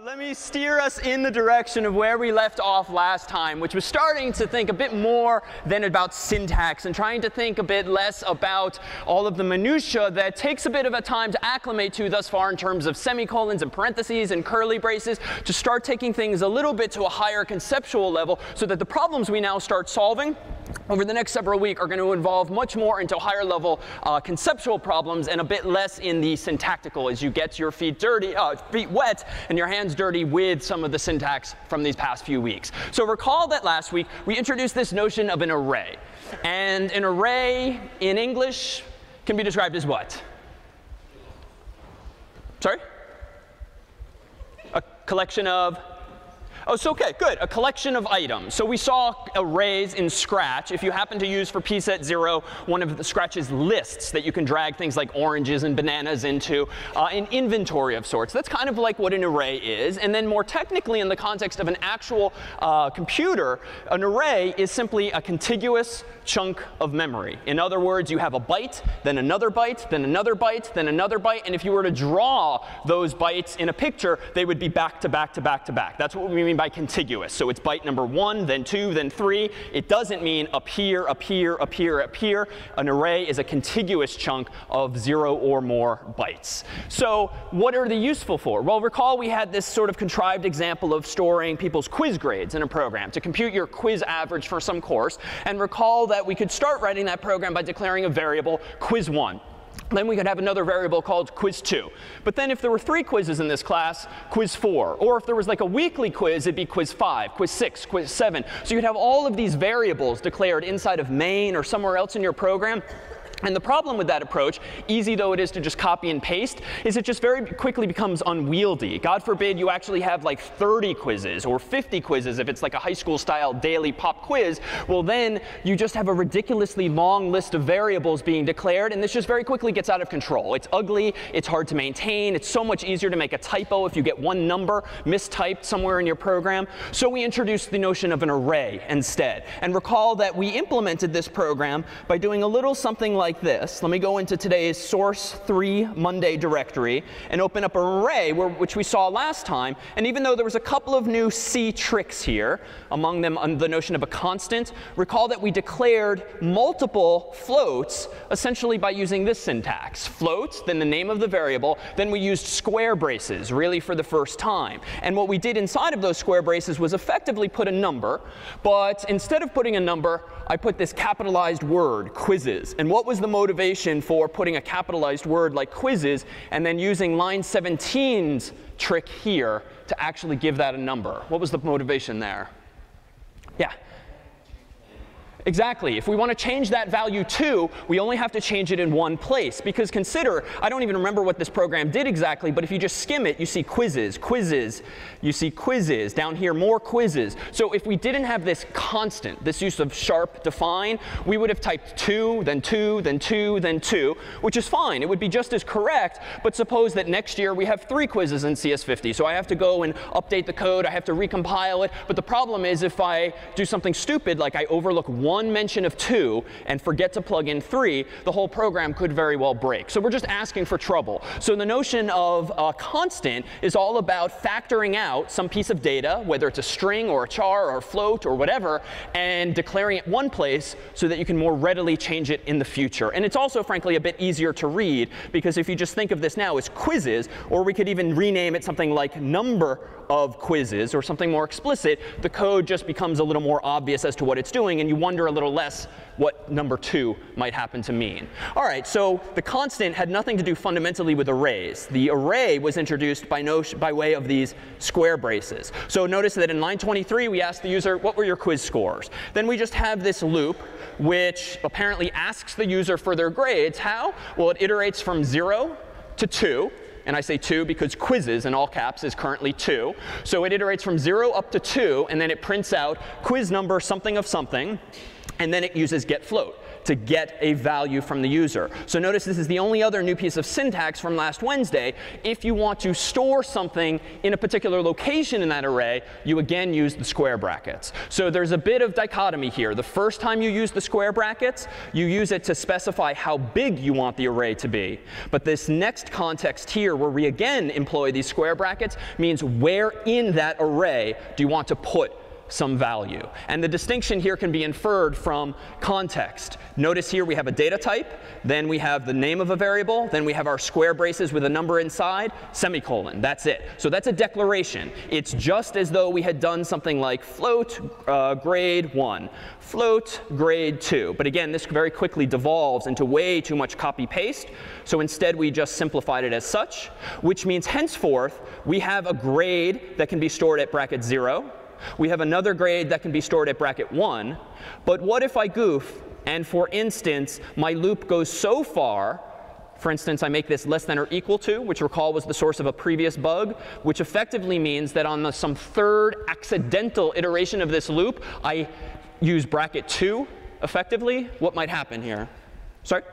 Let me steer us in the direction of where we left off last time, which was starting to think a bit more than about syntax and trying to think a bit less about all of the minutiae that takes a bit of a time to acclimate to thus far in terms of semicolons and parentheses and curly braces, to start taking things a little bit to a higher conceptual level so that the problems we now start solving over the next several weeks are going to involve much more into higher level conceptual problems and a bit less in the syntactical as you get your feet wet and your hands dirty with some of the syntax from these past few weeks. So recall that last week we introduced this notion of an array. And an array in English can be described as what? Sorry? A collection of? Oh, so OK, good. A collection of items. So we saw arrays in Scratch. If you happen to use for pset 0 one of the Scratch's lists that you can drag things like oranges and bananas into, an inventory of sorts. That's kind of like what an array is. And then more technically, in the context of an actual computer, an array is simply a contiguous chunk of memory. In other words, you have a byte, then another byte, then another byte, then another byte. And if you were to draw those bytes in a picture, they would be back to back to back to back. That's what we mean by contiguous. So it's byte number 1, then 2, then 3. It doesn't mean up here, up here, up here, up here. An array is a contiguous chunk of 0 or more bytes. So what are they useful for? Well, recall we had this sort of contrived example of storing people's quiz grades in a program to compute your quiz average for some course. And recall that we could start writing that program by declaring a variable quiz1. Then we could have another variable called quiz2. But then if there were 3 quizzes in this class, quiz4. Or if there was like a weekly quiz, it'd be quiz5, quiz6, quiz7. So you'd have all of these variables declared inside of main or somewhere else in your program. And the problem with that approach, easy though it is to just copy and paste, is it just very quickly becomes unwieldy. God forbid you actually have like 30 quizzes or 50 quizzes if it's like a high school style daily pop quiz. Well, then you just have a ridiculously long list of variables being declared. And this just very quickly gets out of control. It's ugly. It's hard to maintain. It's so much easier to make a typo if you get one number mistyped somewhere in your program. So we introduced the notion of an array instead. And recall that we implemented this program by doing a little something like this. Let me go into today's source 3 Monday directory and open up an array which we saw last time. And even though there was a couple of new C tricks here, among them the notion of a constant, recall that we declared multiple floats essentially by using this syntax. Float, then the name of the variable. Then we used square braces really for the first time. And what we did inside of those square braces was effectively put a number. But instead of putting a number, I put this capitalized word, quizzes. And what was the motivation for putting a capitalized word like quizzes and then using line 17's trick here to actually give that a number? What was the motivation there? Yeah. Exactly. If we want to change that value to, we only have to change it in one place. Because consider, I don't even remember what this program did exactly, but if you just skim it, you see quizzes, quizzes. You see quizzes. Down here, more quizzes. So if we didn't have this constant, this use of sharp define, we would have typed 2, then 2, then 2, then 2, which is fine. It would be just as correct. But suppose that next year we have 3 quizzes in CS50. So I have to go and update the code. I have to recompile it. But the problem is if I do something stupid, like I overlook one mention of 2 and forget to plug in 3, the whole program could very well break. So we're just asking for trouble. So the notion of a constant is all about factoring out some piece of data, whether it's a string or a char or a float or whatever, and declaring it one place so that you can more readily change it in the future. And it's also, frankly, a bit easier to read, because if you just think of this now as quizzes, or we could even rename it something like number of quizzes or something more explicit, the code just becomes a little more obvious as to what it's doing, and you wonder a little less what number 2 might happen to mean. All right, so the constant had nothing to do fundamentally with arrays. The array was introduced by way of these square braces. So notice that in line 23, we asked the user, what were your quiz scores? Then we just have this loop which apparently asks the user for their grades. How? Well, it iterates from 0 to 2. And I say 2 because quizzes, in all caps, is currently 2. So it iterates from 0 up to 2, and then it prints out quiz number something of something. And then it uses getFloat. to get a value from the user. So notice this is the only other new piece of syntax from last Wednesday. If you want to store something in a particular location in that array, you again use the square brackets. So there's a bit of dichotomy here. The first time you use the square brackets, you use it to specify how big you want the array to be. But this next context here, where we again employ these square brackets, means where in that array do you want to put some value. And the distinction here can be inferred from context. Notice here we have a data type, then we have the name of a variable, then we have our square braces with a number inside, semicolon. That's it. So that's a declaration. It's just as though we had done something like float grade 1, float grade 2. But again, this very quickly devolves into way too much copy-paste. So instead, we just simplified it as such, which means henceforth, we have a grade that can be stored at bracket 0. We have another grade that can be stored at bracket 1. But what if I goof and, for instance, my loop goes so far, for instance, I make this less than or equal to, which recall was the source of a previous bug, which effectively means that on some third accidental iteration of this loop, I use bracket 2 effectively. What might happen here? Sorry?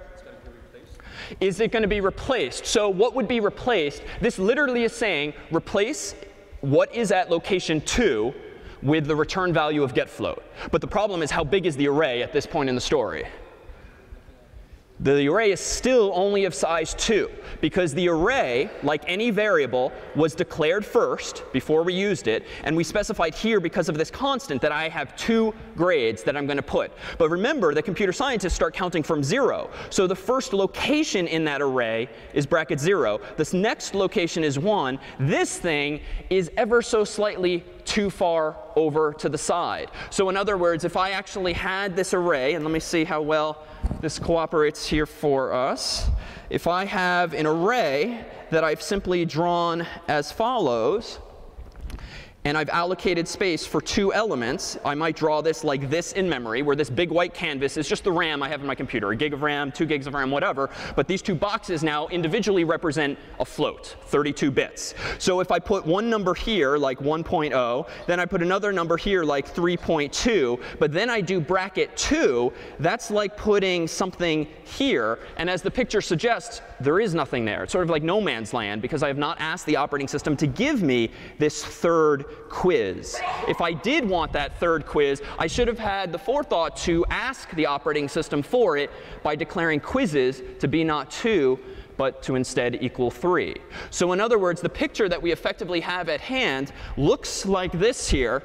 Is it going to be replaced? So what would be replaced? This literally is saying replace what is at location 2 with the return value of getFloat. But the problem is, how big is the array at this point in the story? The array is still only of size 2, because the array, like any variable, was declared first before we used it. And we specified here, because of this constant, that I have 2 grades that I'm going to put. But remember, the computer scientists start counting from 0. So the first location in that array is bracket 0. This next location is 1. This thing is ever so slightly too far over to the side. So in other words, if I actually had this array, and let me see how well this cooperates here for us. If I have an array that I've simply drawn as follows, and I've allocated space for 2 elements, I might draw this like this in memory, where this big white canvas is just the RAM I have in my computer, a gig of RAM, 2 gigs of RAM, whatever. But these 2 boxes now individually represent a float, 32 bits. So if I put one number here, like 1.0, then I put another number here, like 3.2, but then I do bracket 2, that's like putting something here. And as the picture suggests, there is nothing there. It's sort of like no man's land, because I have not asked the operating system to give me this third quiz. If I did want that third quiz, I should have had the forethought to ask the operating system for it by declaring quizzes to be not 2, but to instead equal 3. So in other words, the picture that we effectively have at hand looks like this here.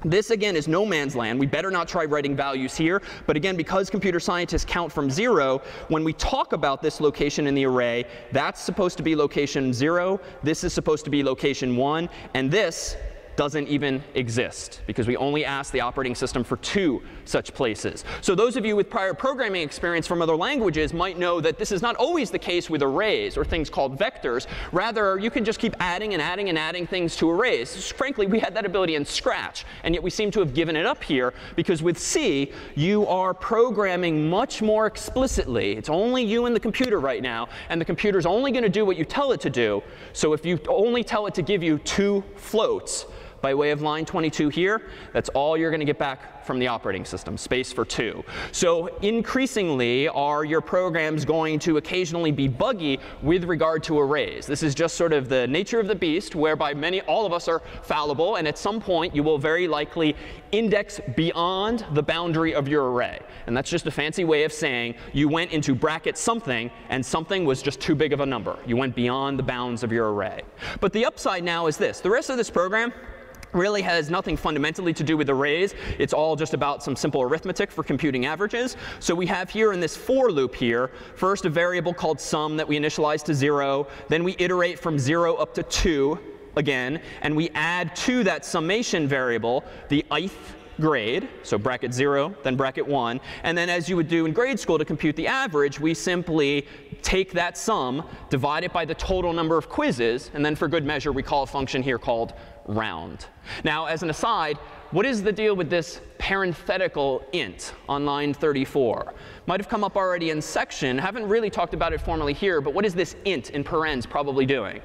This, again, is no man's land. We better not try writing values here. But again, because computer scientists count from 0, when we talk about this location in the array, that's supposed to be location 0. This is supposed to be location 1. And this doesn't even exist, because we only ask the operating system for 2 such places. So those of you with prior programming experience from other languages might know that this is not always the case with arrays or things called vectors. Rather, you can just keep adding and adding and adding things to arrays. Frankly, we had that ability in Scratch, and yet we seem to have given it up here, because with C, you are programming much more explicitly. It's only you and the computer right now, and the computer's only going to do what you tell it to do. So if you only tell it to give you 2 floats, by way of line 22 here, that's all you're going to get back from the operating system, space for 2. So increasingly, are your programs going to occasionally be buggy with regard to arrays? This is just sort of the nature of the beast, whereby all of us are fallible. And at some point, you will very likely index beyond the boundary of your array. And that's just a fancy way of saying you went into bracket something, and something was just too big of a number. You went beyond the bounds of your array. But the upside now is this. The rest of this program really has nothing fundamentally to do with arrays. It's all just about some simple arithmetic for computing averages. So we have here in this for loop here, first a variable called sum that we initialize to 0. Then we iterate from 0 up to 2 again. And we add to that summation variable the ith grade, so bracket 0, then bracket 1. And then as you would do in grade school to compute the average, we simply take that sum, divide it by the total number of quizzes, and then for good measure, we call a function here called round. Now, as an aside, what is the deal with this parenthetical int on line 34? Might have come up already in section. Haven't really talked about it formally here, but what is this int in parens probably doing?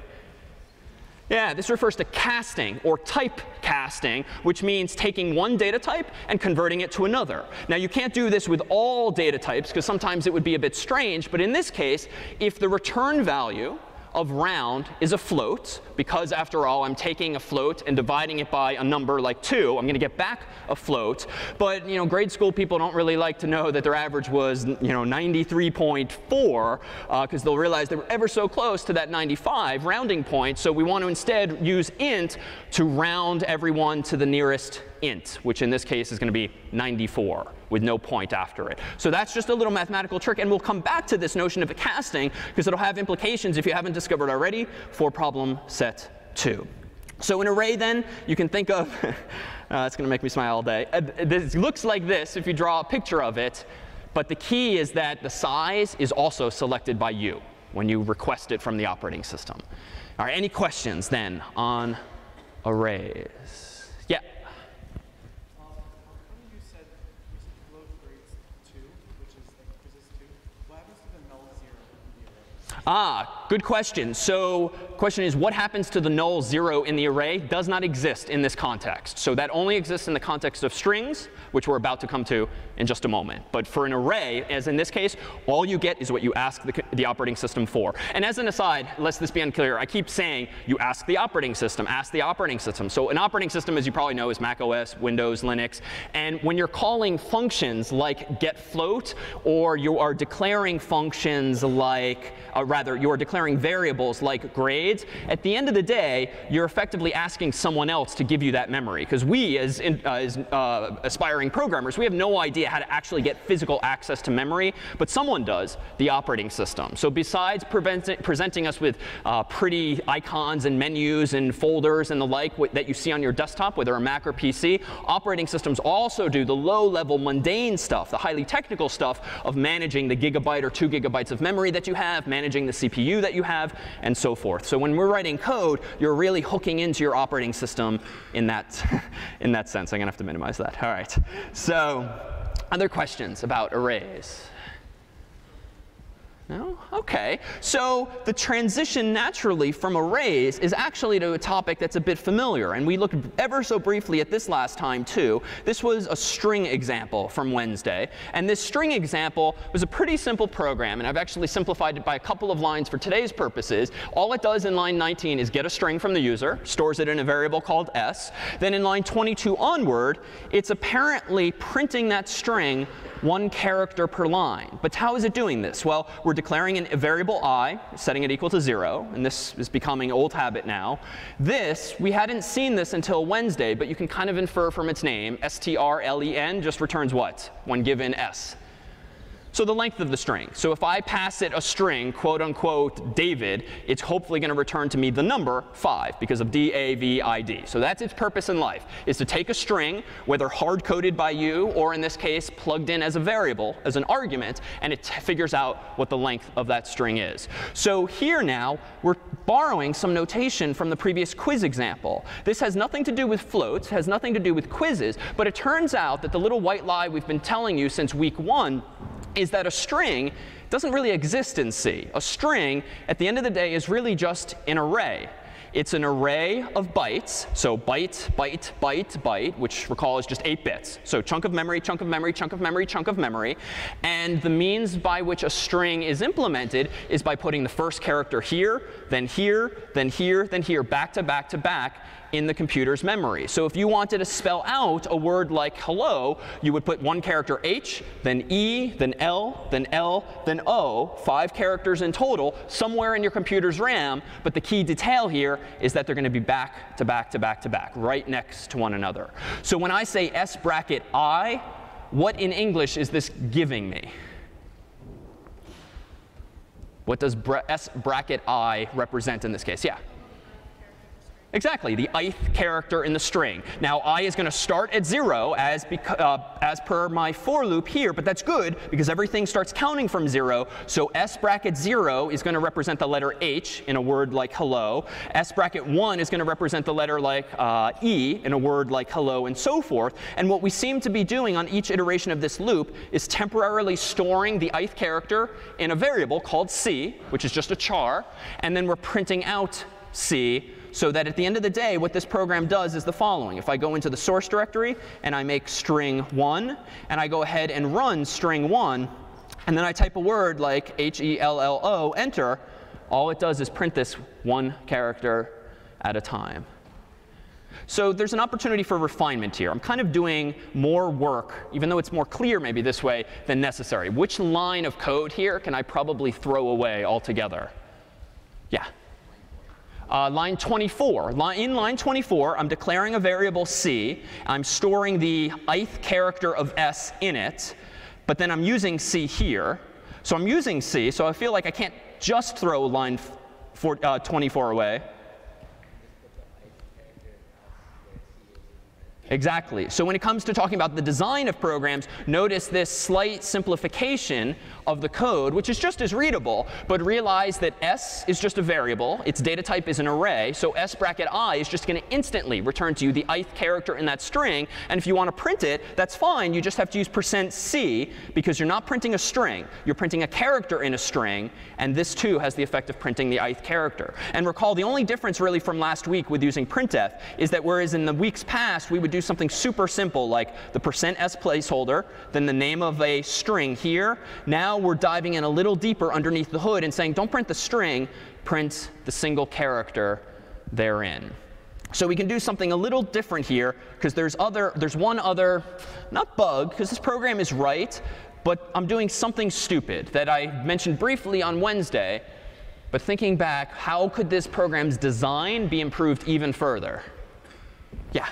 Yeah, this refers to casting or type casting, which means taking one data type and converting it to another. Now, you can't do this with all data types, because sometimes it would be a bit strange. But in this case, if the return value of round is a float, because after all, I'm taking a float and dividing it by a number like 2, I'm going to get back a float. But grade school people don't really like to know that their average was 93.4, because they'll realize they were ever so close to that 95 rounding point. So we want to instead use int to round everyone to the nearest int, which in this case is going to be 94 with no point after it. So that's just a little mathematical trick. And we'll come back to this notion of casting, because it'll have implications, if you haven't discovered already, for problem set 2. So an array, then, you can think of it's going to make me smile all day. This looks like this if you draw a picture of it. But the key is that the size is also selected by you when you request it from the operating system. All right, any questions, then, on arrays? Yeah? Good question. So question is, what happens to the null 0 in the array? Does not exist in this context. So that only exists in the context of strings, which we're about to come to in just a moment. But for an array, as in this case, all you get is what you ask the operating system for. And as an aside, lest this be unclear, I keep saying you ask the operating system, ask the operating system. So an operating system, as you probably know, is Mac OS, Windows, Linux. And when you're calling functions like getFloat, or you are declaring functions like, rather, you are declaring variables like grades, at the end of the day, you're effectively asking someone else to give you that memory. Because we, as aspiring programmers, we have no idea how to actually get physical access to memory. But someone does, the operating system. So besides presenting us with pretty icons and menus and folders and the like that you see on your desktop, whether a Mac or PC, operating systems also do the low-level mundane stuff, the highly technical stuff of managing the gigabyte or 2 gigabytes of memory that you have, managing the CPU that you have, and so forth. So when we're writing code, you're really hooking into your operating system in that sense. I'm going to have to minimize that. All right. So other questions about arrays? No? OK. So the transition naturally from arrays is actually to a topic that's a bit familiar. And we looked ever so briefly at this last time, too. This was a string example from Wednesday. And this string example was a pretty simple program. And I've actually simplified it by a couple of lines for today's purposes. All it does in line 19 is get a string from the user, stores it in a variable called s. Then in line 22 onward, it's apparently printing that string 1 character per line. But how is it doing this? Well, we're declaring a variable I, setting it equal to 0. And this is becoming old habit now. This, we hadn't seen this until Wednesday, but you can kind of infer from its name. strlen just returns what when given s? So the length of the string. So if I pass it a string, quote unquote, David, it's hopefully going to return to me the number 5 because of DAVID. So that's its purpose in life, is to take a string, whether hard-coded by you or in this case plugged in as a variable, as an argument, and it figures out what the length of that string is. So here now, we're borrowing some notation from the previous quiz example. This has nothing to do with floats, has nothing to do with quizzes, but it turns out that the little white lie we've been telling you since week 1 is that a string doesn't really exist in C. A string, at the end of the day, is really just an array. It's an array of bytes. So byte, byte, byte, byte, which recall is just 8 bits. So chunk of memory, chunk of memory, chunk of memory, chunk of memory. And the means by which a string is implemented is by putting the first character here, then here, then here, then here, back to back to back in the computer's memory. So if you wanted to spell out a word like hello, you would put 1 character H, then E, then L, then L, then O, 5 characters in total, somewhere in your computer's RAM. But the key detail here is that they're going to be back to back to back to back, right next to one another. So when I say S bracket I, what in English is this giving me? What does S bracket I represent in this case? Yeah. Exactly, the ith character in the string. Now, I is going to start at 0 as per my for loop here, but that's good because everything starts counting from 0. So s bracket 0 is going to represent the letter H in a word like hello. S bracket 1 is going to represent the letter like E in a word like hello, and so forth. And what we seem to be doing on each iteration of this loop is temporarily storing the ith character in a variable called C, which is just a char. And then we're printing out C so that at the end of the day, what this program does is the following. If I go into the source directory and I make string 1, and I go ahead and run string 1, and then I type a word like HELLO, enter, all it does is print this one character at a time. So there's an opportunity for refinement here. I'm kind of doing more work, even though it's more clear maybe this way than necessary. Which line of code here can I probably throw away altogether? Yeah. Line 24. In line 24, I'm declaring a variable c. I'm storing the ith character of s in it. But then I'm using c here. So I'm using c. So I feel like I can't just throw line 24 away. Exactly. So when it comes to talking about the design of programs, notice this slight simplification of the code, which is just as readable, but realize that s is just a variable. Its data type is an array. So s bracket I is just going to instantly return to you the ith character in that string. And if you want to print it, that's fine. You just have to use %c because you're not printing a string. You're printing a character in a string. And this, too, has the effect of printing the ith character. And recall, the only difference really from last week with using printf is that whereas in the weeks past, we would do something super simple like the %s placeholder, then the name of a string here. Now we're diving in a little deeper underneath the hood and saying, don't print the string, print the single character therein. So we can do something a little different here because there's one other, not bug, because this program is right, but I'm doing something stupid that I mentioned briefly on Wednesday. But thinking back, how could this program's design be improved even further? Yeah?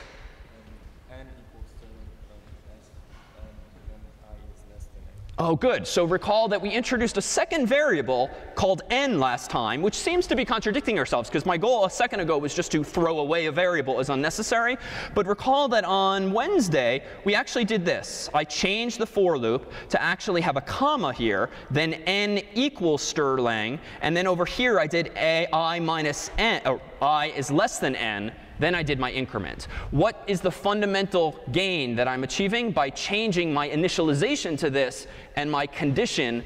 Oh, good. So recall that we introduced a second variable called n last time, which seems to be contradicting ourselves, because my goal a second ago was just to throw away a variable as unnecessary. But recall that on Wednesday, we actually did this. I changed the for loop to actually have a comma here, then n equals strlen, and then over here I did I minus n, or I is less than n. Then I did my increment. What is the fundamental gain that I'm achieving by changing my initialization to this and my condition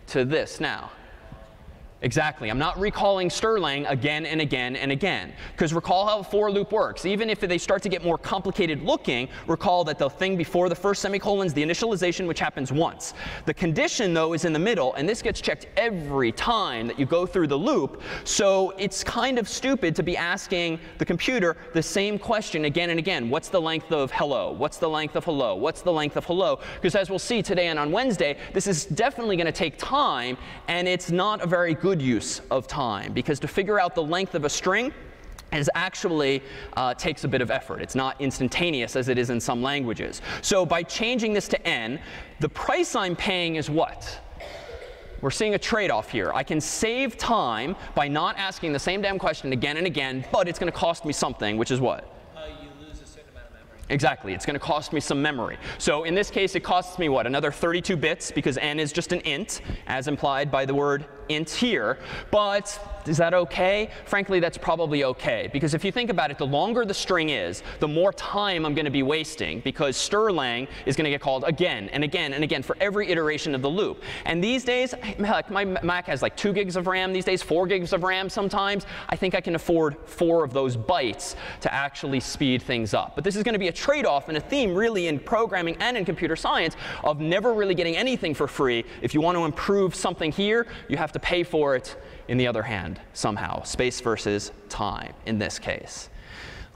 to this now? Exactly. I'm not recalling strlen again and again and again. Because recall how a for loop works. Even if they start to get more complicated looking, recall that the thing before the first semicolon is the initialization, which happens once. The condition, though, is in the middle. And this gets checked every time that you go through the loop. So it's kind of stupid to be asking the computer the same question again and again. What's the length of hello? What's the length of hello? What's the length of hello? Because as we'll see today and on Wednesday, this is definitely going to take time. And it's not a very good use of time, because to figure out the length of a string is actually takes a bit of effort. It's not instantaneous as it is in some languages. So by changing this to n, the price I'm paying is what? We're seeing a trade-off here. I can save time by not asking the same damn question again and again, but it's going to cost me something, which is what? Exactly. It's going to cost me some memory. So in this case, it costs me what? Another 32 bits, because n is just an int, as implied by the word int here. But is that OK? Frankly, that's probably OK. Because if you think about it, the longer the string is, the more time I'm going to be wasting, because strlen is going to get called again and again and again for every iteration of the loop. And these days, heck, my Mac has like 2 gigs of RAM these days, 4 gigs of RAM sometimes. I think I can afford 4 of those bytes to actually speed things up. But this is going to be a trade-off and a theme really in programming and in computer science of never really getting anything for free. If you want to improve something here, you have to pay for it in the other hand somehow. Space versus time in this case.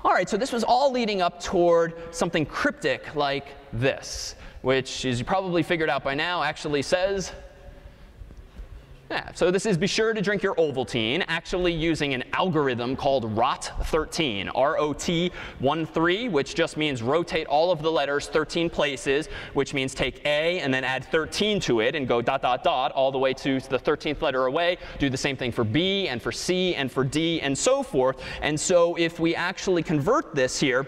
All right, so this was all leading up toward something cryptic like this, which, as you probably figured out by now, actually says, yeah, so this is be sure to drink your Ovaltine, actually using an algorithm called ROT13, R-O-T-1-3, which just means rotate all of the letters 13 places, which means take A and then add 13 to it and go ... all the way to the 13th letter away. Do the same thing for B and for C and for D and so forth. And so if we actually convert this here,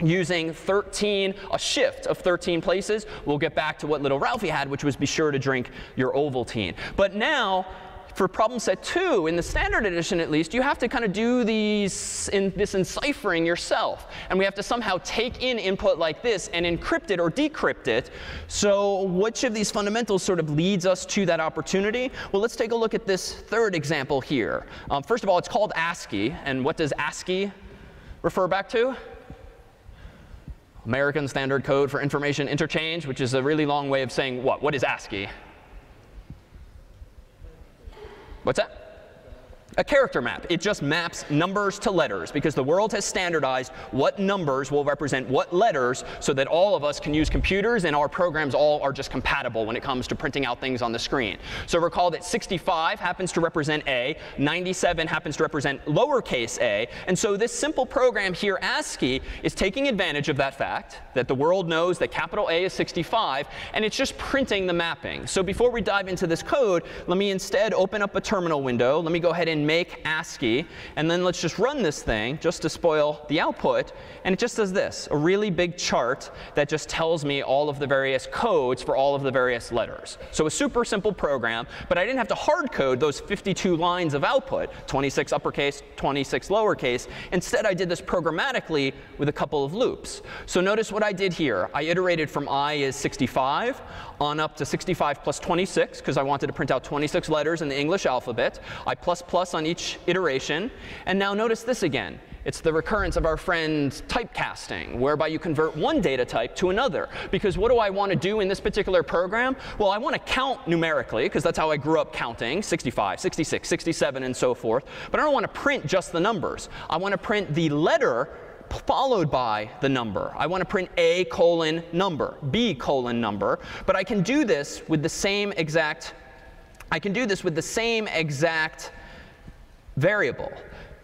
using 13, a shift of 13 places, we'll get back to what little Ralphie had, which was be sure to drink your Ovaltine. But now, for problem set 2, in the standard edition at least, you have to kind of do this enciphering yourself. And we have to somehow take in input like this and encrypt it or decrypt it. So which of these fundamentals sort of leads us to that opportunity? Well, let's take a look at this third example here. First of all, it's called ASCII. And what does ASCII refer back to? American Standard Code for Information Interchange, which is a really long way of saying what? What is ASCII? What's that? A character map. It just maps numbers to letters, because the world has standardized what numbers will represent what letters so that all of us can use computers and our programs all are just compatible when it comes to printing out things on the screen. So recall that 65 happens to represent A, 97 happens to represent lowercase a, and so this simple program here, ASCII, is taking advantage of that fact that the world knows that capital A is 65, and it's just printing the mapping. So before we dive into this code, let me instead open up a terminal window. Let me go ahead and make ASCII, and then let's just run this thing just to spoil the output. And it just does this, a really big chart that just tells me all of the various codes for all of the various letters. So a super simple program, but I didn't have to hard code those 52 lines of output, 26 uppercase, 26 lowercase. Instead, I did this programmatically with a couple of loops. So notice what I did here. I iterated from I is 65 on up to 65 plus 26, because I wanted to print out 26 letters in the English alphabet. I plus on each iteration. And now notice this again. It's the recurrence of our friend typecasting, whereby you convert one data type to another. Because what do I want to do in this particular program? Well, I want to count numerically, because that's how I grew up counting, 65, 66, 67, and so forth. But I don't want to print just the numbers. I want to print the letter followed by the number. I want to print A colon number, B colon number. But I can do this with the same exact variable.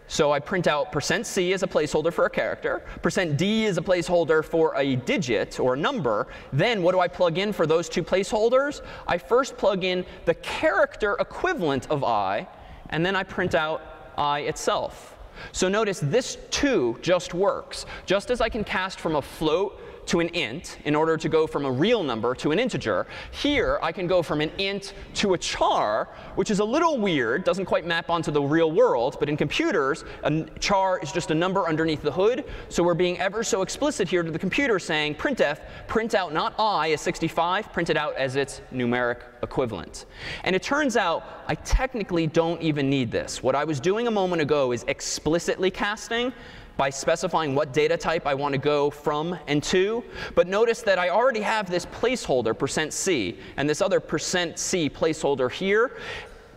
So I print out %C as a placeholder for a character, %D is a placeholder for a digit or a number. Then what do I plug in for those two placeholders? I first plug in the character equivalent of I, and then I print out I itself. So notice this too just works. Just as I can cast from a float to an int in order to go from a real number to an integer, here I can go from an int to a char, which is a little weird, doesn't quite map onto the real world. But in computers, a char is just a number underneath the hood. So we're being ever so explicit here to the computer saying, printf, print out not I as 65, print it out as its numeric equivalent. And it turns out I technically don't even need this. What I was doing a moment ago is explicitly casting by specifying what data type I want to go from and to. But notice that I already have this placeholder, %C, and this other %C placeholder here.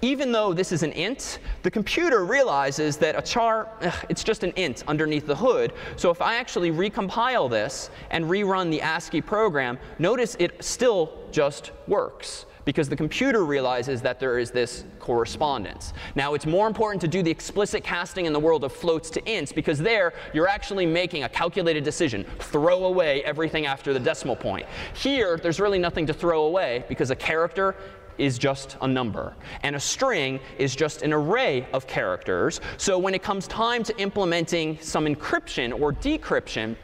Even though this is an int, the computer realizes that a char, it's just an int underneath the hood. So if I actually recompile this and rerun the ASCII program, notice it still just works, because the computer realizes that there is this correspondence. Now, it's more important to do the explicit casting in the world of floats to ints, because there you're actually making a calculated decision. Throw away everything after the decimal point. Here, there's really nothing to throw away, because a character is just a number, and a string is just an array of characters. So when it comes time to implementing some encryption or decryption,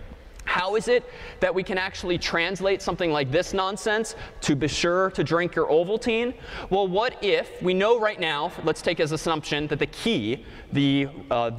how is it that we can actually translate something like this nonsense to be sure to drink your Ovaltine? Well, what if we know right now, let's take as assumption that the key, the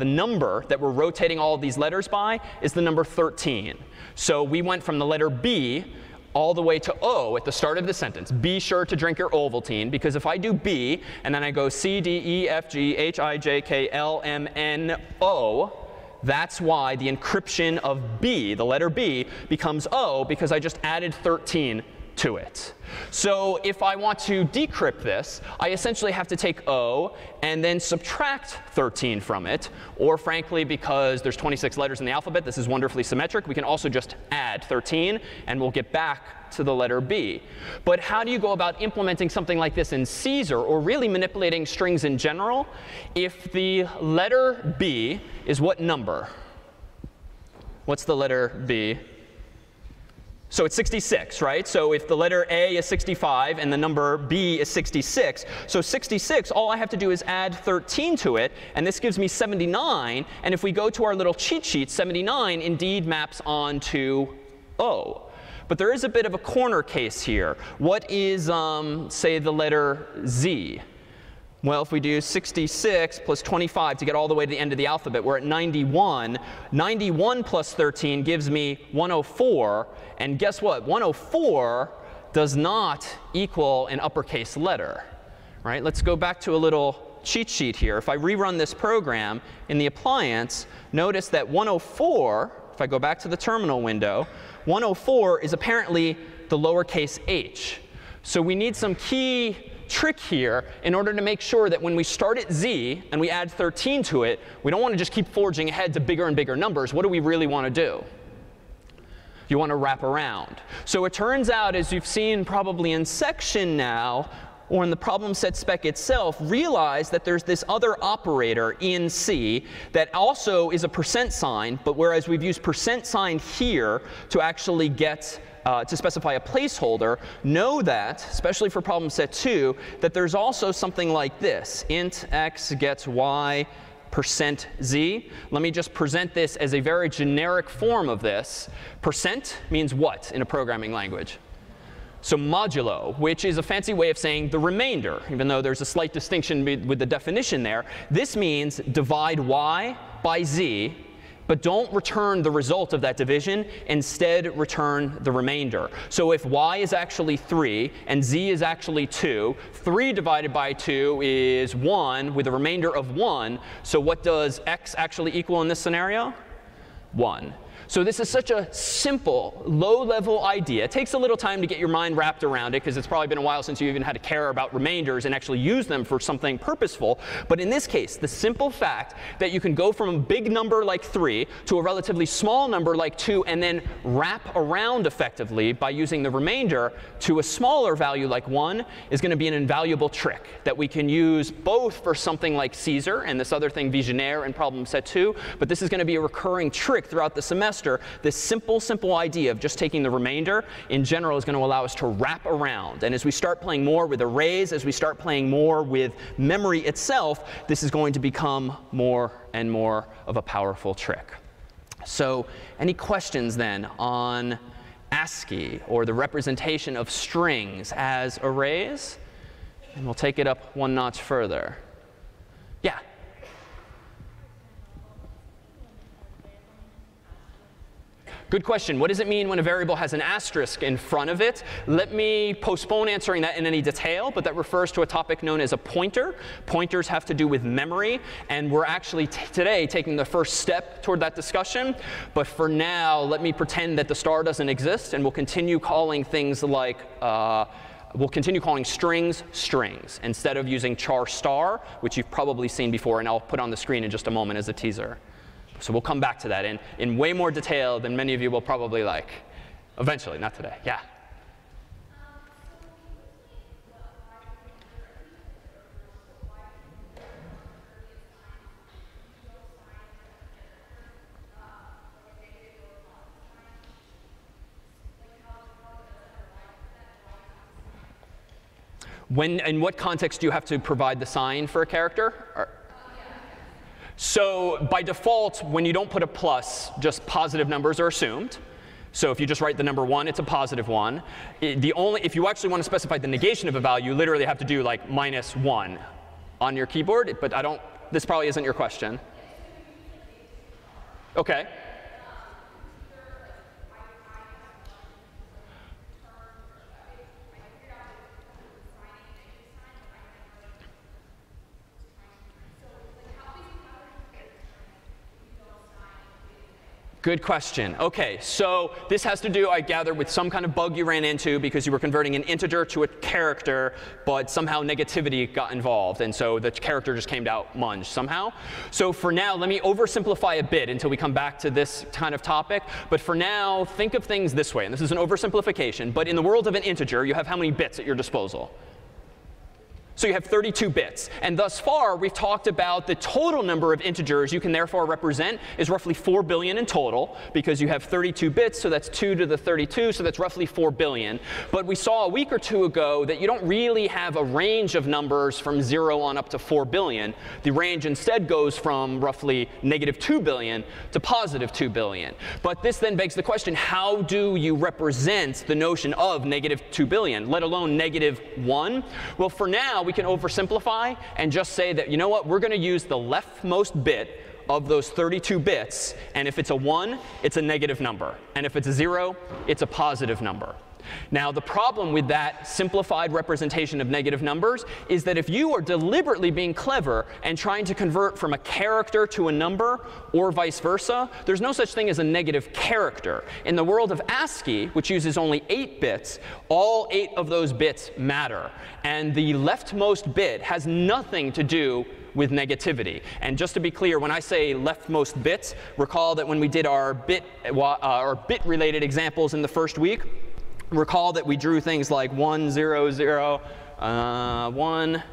number that we're rotating all of these letters by, is the number 13. So we went from the letter B all the way to O at the start of the sentence. Be sure to drink your Ovaltine, because if I do B and then I go C, D, E, F, G, H, I, J, K, L, M, N, O, that's why the encryption of B, the letter B, becomes O, because I just added 13 to it. So if I want to decrypt this, I essentially have to take O and then subtract 13 from it. Or frankly, because there's 26 letters in the alphabet, this is wonderfully symmetric, we can also just add 13, and we'll get back to the letter B. But how do you go about implementing something like this in Caesar, or really manipulating strings in general, if the letter B is what number? What's the letter B? So it's 66, right? So if the letter A is 65 and the number B is 66, so 66, all I have to do is add 13 to it, and this gives me 79. And if we go to our little cheat sheet, 79 indeed maps onto O. But there is a bit of a corner case here. What is, say, the letter Z? Well, if we do 66 plus 25 to get all the way to the end of the alphabet, we're at 91. 91 plus 13 gives me 104. And guess what? 104 does not equal an uppercase letter. Right? Let's go back to a little cheat sheet here. If I rerun this program in the appliance, notice that 104, if I go back to the terminal window, 104 is apparently the lowercase h. So we need some key trick here in order to make sure that when we start at z and we add 13 to it, we don't want to just keep forging ahead to bigger and bigger numbers. What do we really want to do? You want to wrap around. So it turns out, as you've seen probably in section now, or in the problem set spec itself, realize that there's this other operator in C that also is a percent sign, but whereas we've used percent sign here to actually get to specify a placeholder, know that, especially for problem set 2, that there's also something like this. Int x gets y percent z. Let me just present this as a very generic form of this. Percent means what in a programming language? So modulo, which is a fancy way of saying the remainder, even though there's a slight distinction with the definition there. This means divide y by z, but don't return the result of that division. Instead, return the remainder. So if y is actually 3 and z is actually 2, 3 divided by 2 is 1 with a remainder of 1. So what does x actually equal in this scenario? 1. So this is such a simple, low-level idea. It takes a little time to get your mind wrapped around it, because it's probably been a while since you even had to care about remainders and actually use them for something purposeful. But in this case, the simple fact that you can go from a big number like 3 to a relatively small number like 2 and then wrap around effectively by using the remainder to a smaller value like 1 is going to be an invaluable trick that we can use both for something like Caesar and this other thing, Vigenère, in problem set 2. But this is going to be a recurring trick throughout the semester. This simple idea of just taking the remainder in general is going to allow us to wrap around. And as we start playing more with arrays, as we start playing more with memory itself, this is going to become more and more of a powerful trick. So any questions then on ASCII or the representation of strings as arrays? And we'll take it up one notch further. Yeah? Good question. What does it mean when a variable has an asterisk in front of it? Let me postpone answering that in any detail, but that refers to a topic known as a pointer. Pointers have to do with memory, and we're actually today taking the first step toward that discussion. But for now, let me pretend that the star doesn't exist, and we'll continue calling things like we'll continue calling strings strings instead of using char star, which you've probably seen before, and I'll put on the screen in just a moment as a teaser. So we'll come back to that in way more detail than many of you will probably like. Eventually, not today. Yeah? In what context do you have to provide the sign for a character? So by default, when you don't put a plus, just positive numbers are assumed. So if you just write the number 1, it's a positive 1. If you actually want to specify the negation of a value, you literally have to do like -1 on your keyboard. But this probably isn't your question. OK. Good question. OK, so this has to do, I gather, with some kind of bug you ran into because you were converting an integer to a character, but somehow negativity got involved. And so the character just came out munged somehow. So for now, let me oversimplify a bit until we come back to this kind of topic. But for now, think of things this way. And this is an oversimplification. But in the world of an integer, you have how many bits at your disposal? So you have 32 bits. And thus far, we've talked about the total number of integers you can therefore represent is roughly 4 billion in total, because you have 32 bits, so that's 2 to the 32, so that's roughly 4 billion. But we saw a week or two ago that you don't really have a range of numbers from 0 on up to 4 billion. The range instead goes from roughly -2 billion to +2 billion. But this then begs the question, how do you represent the notion of -2 billion, let alone -1? Well, for now, now we can oversimplify and just say that, you know what, we're going to use the leftmost bit of those 32 bits. And if it's a 1, it's a negative number. And if it's a 0, it's a positive number. Now, the problem with that simplified representation of negative numbers is that if you are deliberately being clever and trying to convert from a character to a number, or vice versa, there's no such thing as a negative character. In the world of ASCII, which uses only 8 bits, all 8 of those bits matter. And the leftmost bit has nothing to do with negativity. And just to be clear, when I say leftmost bits, recall that when we did our bit-related examples in the first week, recall that we drew things like 1, 0, 0, 1,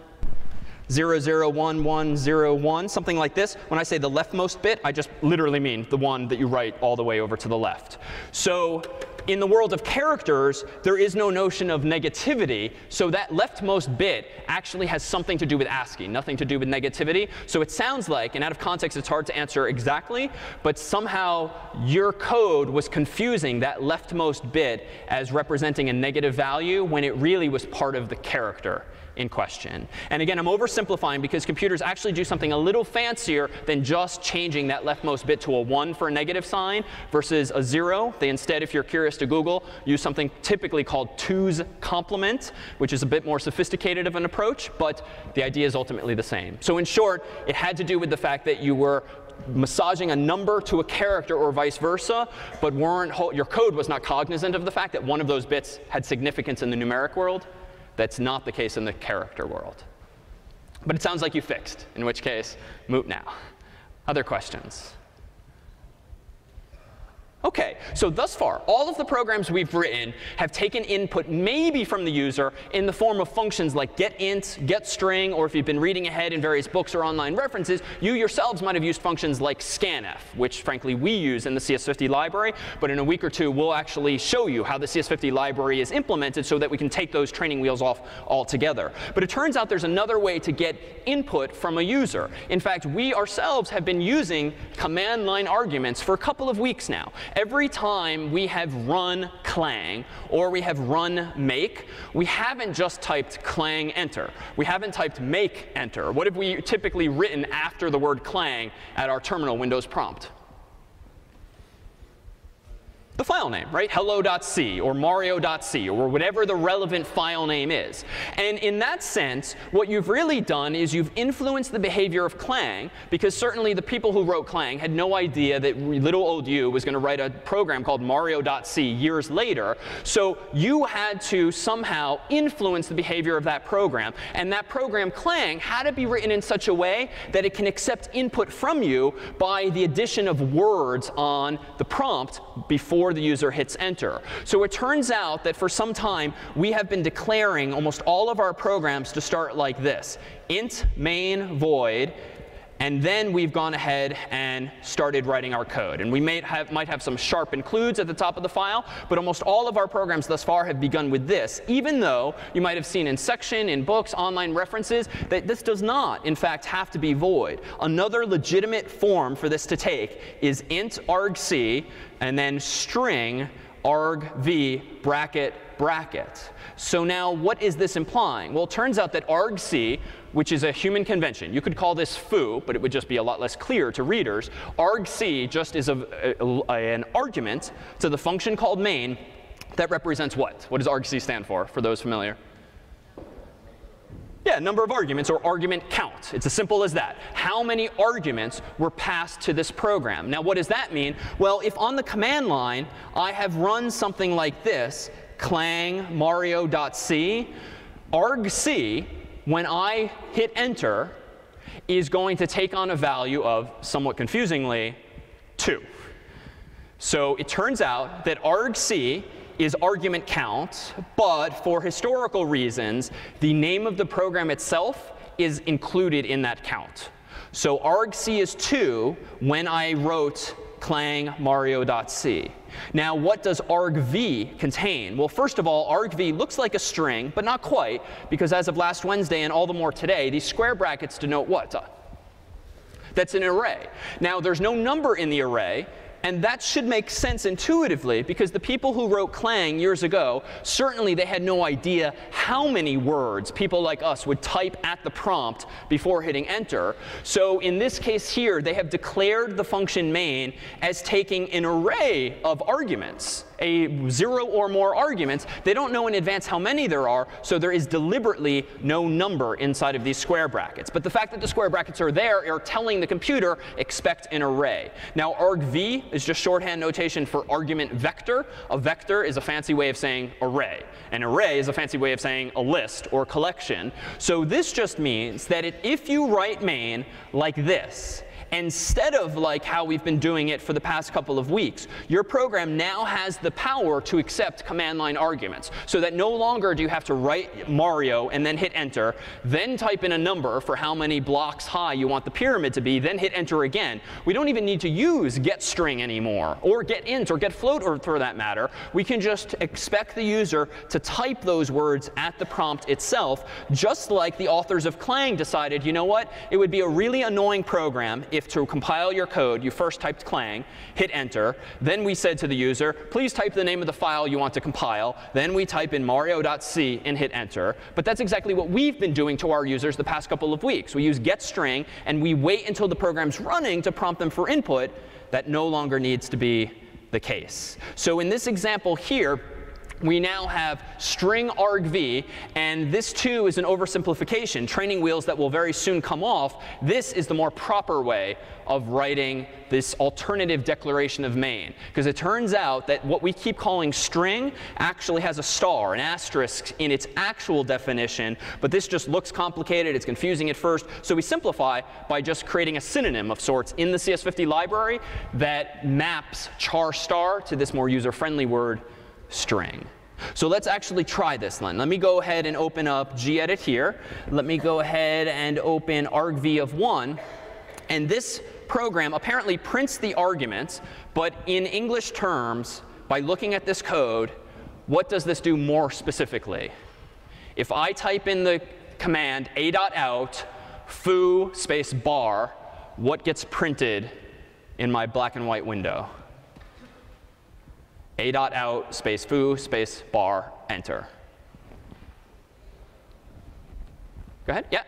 0, 0, 1, 1, 0, 1, something like this. When I say the leftmost bit, I just literally mean the one that you write all the way over to the left. So in the world of characters, there is no notion of negativity. So that leftmost bit actually has something to do with ASCII, nothing to do with negativity. So it sounds like, and out of context, it's hard to answer exactly, but somehow your code was confusing that leftmost bit as representing a negative value when it really was part of the character in question. And again, I'm oversimplifying because computers actually do something a little fancier than just changing that leftmost bit to a 1 for a negative sign versus a 0. They instead, if you're curious to Google, use something typically called 2's complement, which is a bit more sophisticated of an approach, but the idea is ultimately the same. So in short, it had to do with the fact that you were massaging a number to a character or vice versa, but your code was not cognizant of the fact that one of those bits had significance in the numeric world. That's not the case in the character world. But it sounds like you fixed, in which case, moot now. Other questions? OK, so thus far, all of the programs we've written have taken input maybe from the user in the form of functions like getInt, getString, or if you've been reading ahead in various books or online references, you yourselves might have used functions like scanf, which frankly we use in the CS50 library. But in a week or two, we'll actually show you how the CS50 library is implemented so that we can take those training wheels off altogether. But it turns out there's another way to get input from a user. In fact, we ourselves have been using command line arguments for a couple of weeks now. Every time we have run clang or we have run make, we haven't just typed clang enter. We haven't typed make enter. What have we typically written after the word clang at our terminal Windows prompt? The file name, right? hello.c or mario.c or whatever the relevant file name is. And in that sense, what you've really done is you've influenced the behavior of Clang, because certainly the people who wrote Clang had no idea that little old you was going to write a program called mario.c years later. So you had to somehow influence the behavior of that program. And that program, Clang, had to be written in such a way that it can accept input from you by the addition of words on the prompt before the user hits enter. So it turns out that for some time, we have been declaring almost all of our programs to start like this: int main void. And then we've gone ahead and started writing our code. And we might have some sharp includes at the top of the file, but almost all of our programs thus far have begun with this, even though you might have seen in section, in books, online references, that this does not, in fact, have to be void. Another legitimate form for this to take is int argc and then string argv bracket bracket. So now what is this implying? Well, it turns out that argc, which is a human convention, you could call this foo, but it would just be a lot less clear to readers. Argc just is an argument to the function called main that represents what? What does argc stand for those familiar? Yeah, number of arguments, or argument count. It's as simple as that. How many arguments were passed to this program? Now, what does that mean? Well, if on the command line I have run something like this, clang mario.c, argc, when I hit enter, is going to take on a value of, somewhat confusingly, 2. So it turns out that argc is argument count, but for historical reasons, the name of the program itself is included in that count. So argc is 2 when I wrote clang mario.c. Now, what does argv contain? Well, first of all, argv looks like a string, but not quite, because as of last Wednesday and all the more today, these square brackets denote what? That's an array. Now, there's no number in the array. And that should make sense intuitively, because the people who wrote Clang years ago, certainly they had no idea how many words people like us would type at the prompt before hitting enter. So in this case here, they have declared the function main as taking an array of arguments, 0 or more arguments. They don't know in advance how many there are, so there is deliberately no number inside of these square brackets. But the fact that the square brackets are there are telling the computer, expect an array. Now, argv is just shorthand notation for argument vector. A vector is a fancy way of saying array. An array is a fancy way of saying a list or collection. So this just means that if you write main like this, instead of like how we've been doing it for the past couple of weeks, your program now has the power to accept command line arguments, so that no longer do you have to write Mario and then hit enter, then type in a number for how many blocks high you want the pyramid to be, then hit enter again. We don't even need to use getString anymore, or getInt, or getFloat, or for that matter. We can just expect the user to type those words at the prompt itself, just like the authors of Clang decided, you know what, it would be a really annoying program if to compile your code, you first typed Clang, hit enter, then we said to the user, please type the name of the file you want to compile, then we type in mario.c and hit enter. But that's exactly what we've been doing to our users the past couple of weeks. We use getString, and we wait until the program's running to prompt them for input. That no longer needs to be the case. So in this example here, we now have string argv, and this too is an oversimplification, training wheels that will very soon come off. This is the more proper way of writing this alternative declaration of main, because it turns out that what we keep calling string actually has a star, an asterisk, in its actual definition. But this just looks complicated. It's confusing at first. So we simplify by just creating a synonym of sorts in the CS50 library that maps char star to this more user-friendly word, string. So let's actually try this, Len. Let me go ahead and open up gedit here. Let me go ahead and open argv of 1. And this program apparently prints the arguments. But in English terms, by looking at this code, what does this do more specifically? If I type in the command a.out foo space bar, what gets printed in my black and white window? A.out space foo space bar enter. Go ahead. Yeah.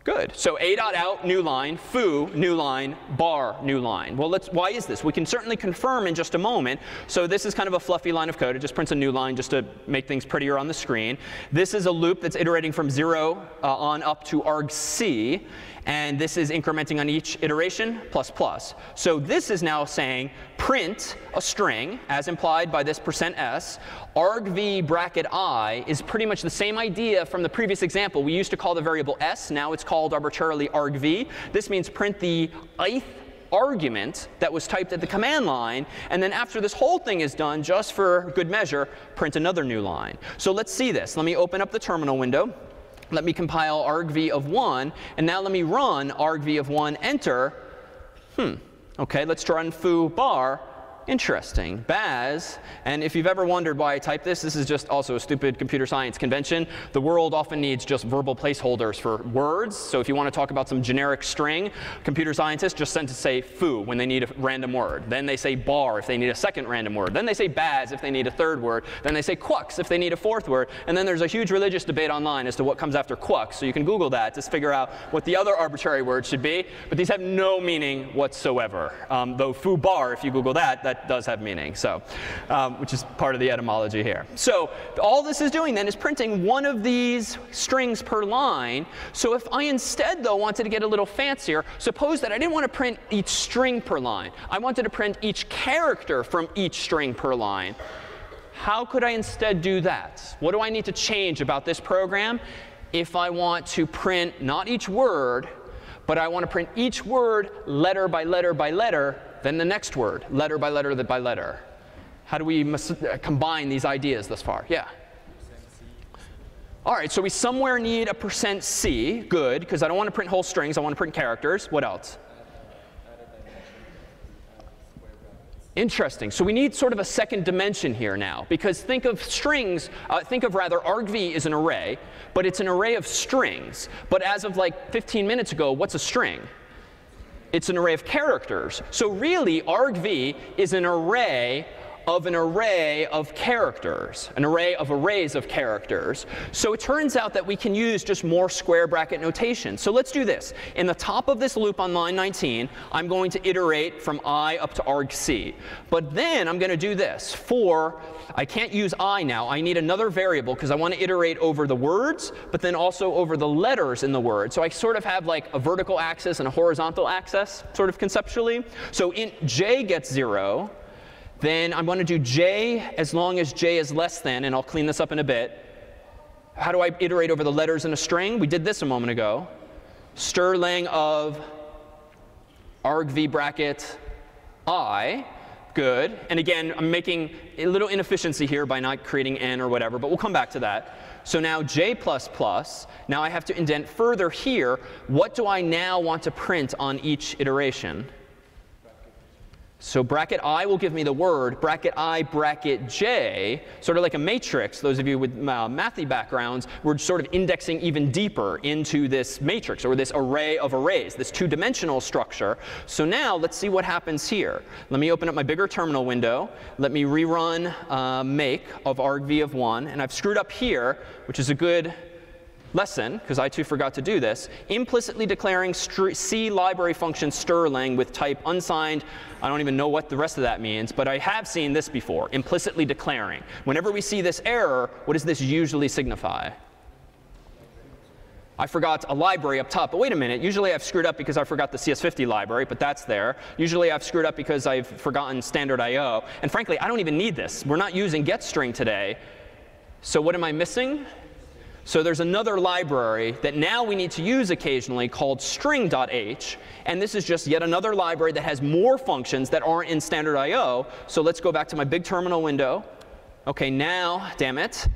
Good. So a.out, new line, foo, new line, bar, new line. Well, why is this? We can certainly confirm in just a moment. So this is kind of a fluffy line of code. It just prints a new line just to make things prettier on the screen. This is a loop that's iterating from 0 on up to argc. And this is incrementing on each iteration, ++. So this is now saying print a string, as implied by this %s. argv bracket I is pretty much the same idea from the previous example. We used to call the variable s. Now it's called arbitrarily argv. This means print the ith argument that was typed at the command line. And then after this whole thing is done, just for good measure, print another new line. So let's see this. Let me open up the terminal window. Let me compile argv of 1. And now let me run argv of 1, enter. OK, let's run foo bar. Interesting. Baz. And if you've ever wondered why I type this, this is just also a stupid computer science convention. The world often needs just verbal placeholders for words. So if you want to talk about some generic string, computer scientists just tend to say foo when they need a random word. Then they say bar if they need a second random word. Then they say baz if they need a third word. Then they say quux if they need a fourth word. And then there's a huge religious debate online as to what comes after quux. So you can Google that to figure out what the other arbitrary word should be. But these have no meaning whatsoever. Though foo bar, if you Google that, that does have meaning, so which is part of the etymology here. So all this is doing then is printing one of these strings per line. So if I instead, though, wanted to get a little fancier, suppose that I didn't want to print each string per line. I wanted to print each character from each string per line. How could I instead do that? What do I need to change about this program if I want to print not each word, but I want to print each word letter by letter by letter, then the next word, letter by letter by letter? How do we combine these ideas thus far? Yeah. All right, so we somewhere need a %c. Good, because I don't want to print whole strings. I want to print characters. What else? Interesting. So we need sort of a second dimension here now, because think of strings, think of rather argv is an array, but it's an array of strings. But as of like 15 minutes ago, what's a string? It's an array of characters. So really, argv is an array of characters, an array of arrays of characters. So it turns out that we can use just more square bracket notation. So let's do this. In the top of this loop on line 19, I'm going to iterate from I up to argc. But then I'm going to do this. I can't use I now. I need another variable because I want to iterate over the words, but then also over the letters in the word. So I sort of have like a vertical axis and a horizontal axis, sort of conceptually. So int j gets 0. Then I'm going to do j as long as j is less than, and I'll clean this up in a bit. How do I iterate over the letters in a string? We did this a moment ago. Strlen of argv bracket I. Good. And again, I'm making a little inefficiency here by not creating n or whatever, but we'll come back to that. So now j++. Now I have to indent further here. What do I now want to print on each iteration? So bracket I will give me the word. Bracket I, bracket j, sort of like a matrix. Those of you with mathy backgrounds, we're sort of indexing even deeper into this matrix, or this array of arrays, this two-dimensional structure. So now let's see what happens here. Let me open up my bigger terminal window. Let me rerun make of argv of 1. And I've screwed up here, which is a good lesson, because I too forgot to do this, implicitly declaring C library function strlen with type unsigned. I don't even know what the rest of that means, but I have seen this before, implicitly declaring. Whenever we see this error, what does this usually signify? I forgot a library up top. But wait a minute. Usually I've screwed up because I forgot the CS50 library, but that's there. Usually I've screwed up because I've forgotten standard I/O. And frankly, I don't even need this. We're not using getString today. So what am I missing? So there's another library that now we need to use occasionally called string.h. And this is just yet another library that has more functions that aren't in standard I/O. So let's go back to my big terminal window. OK, now, damn it.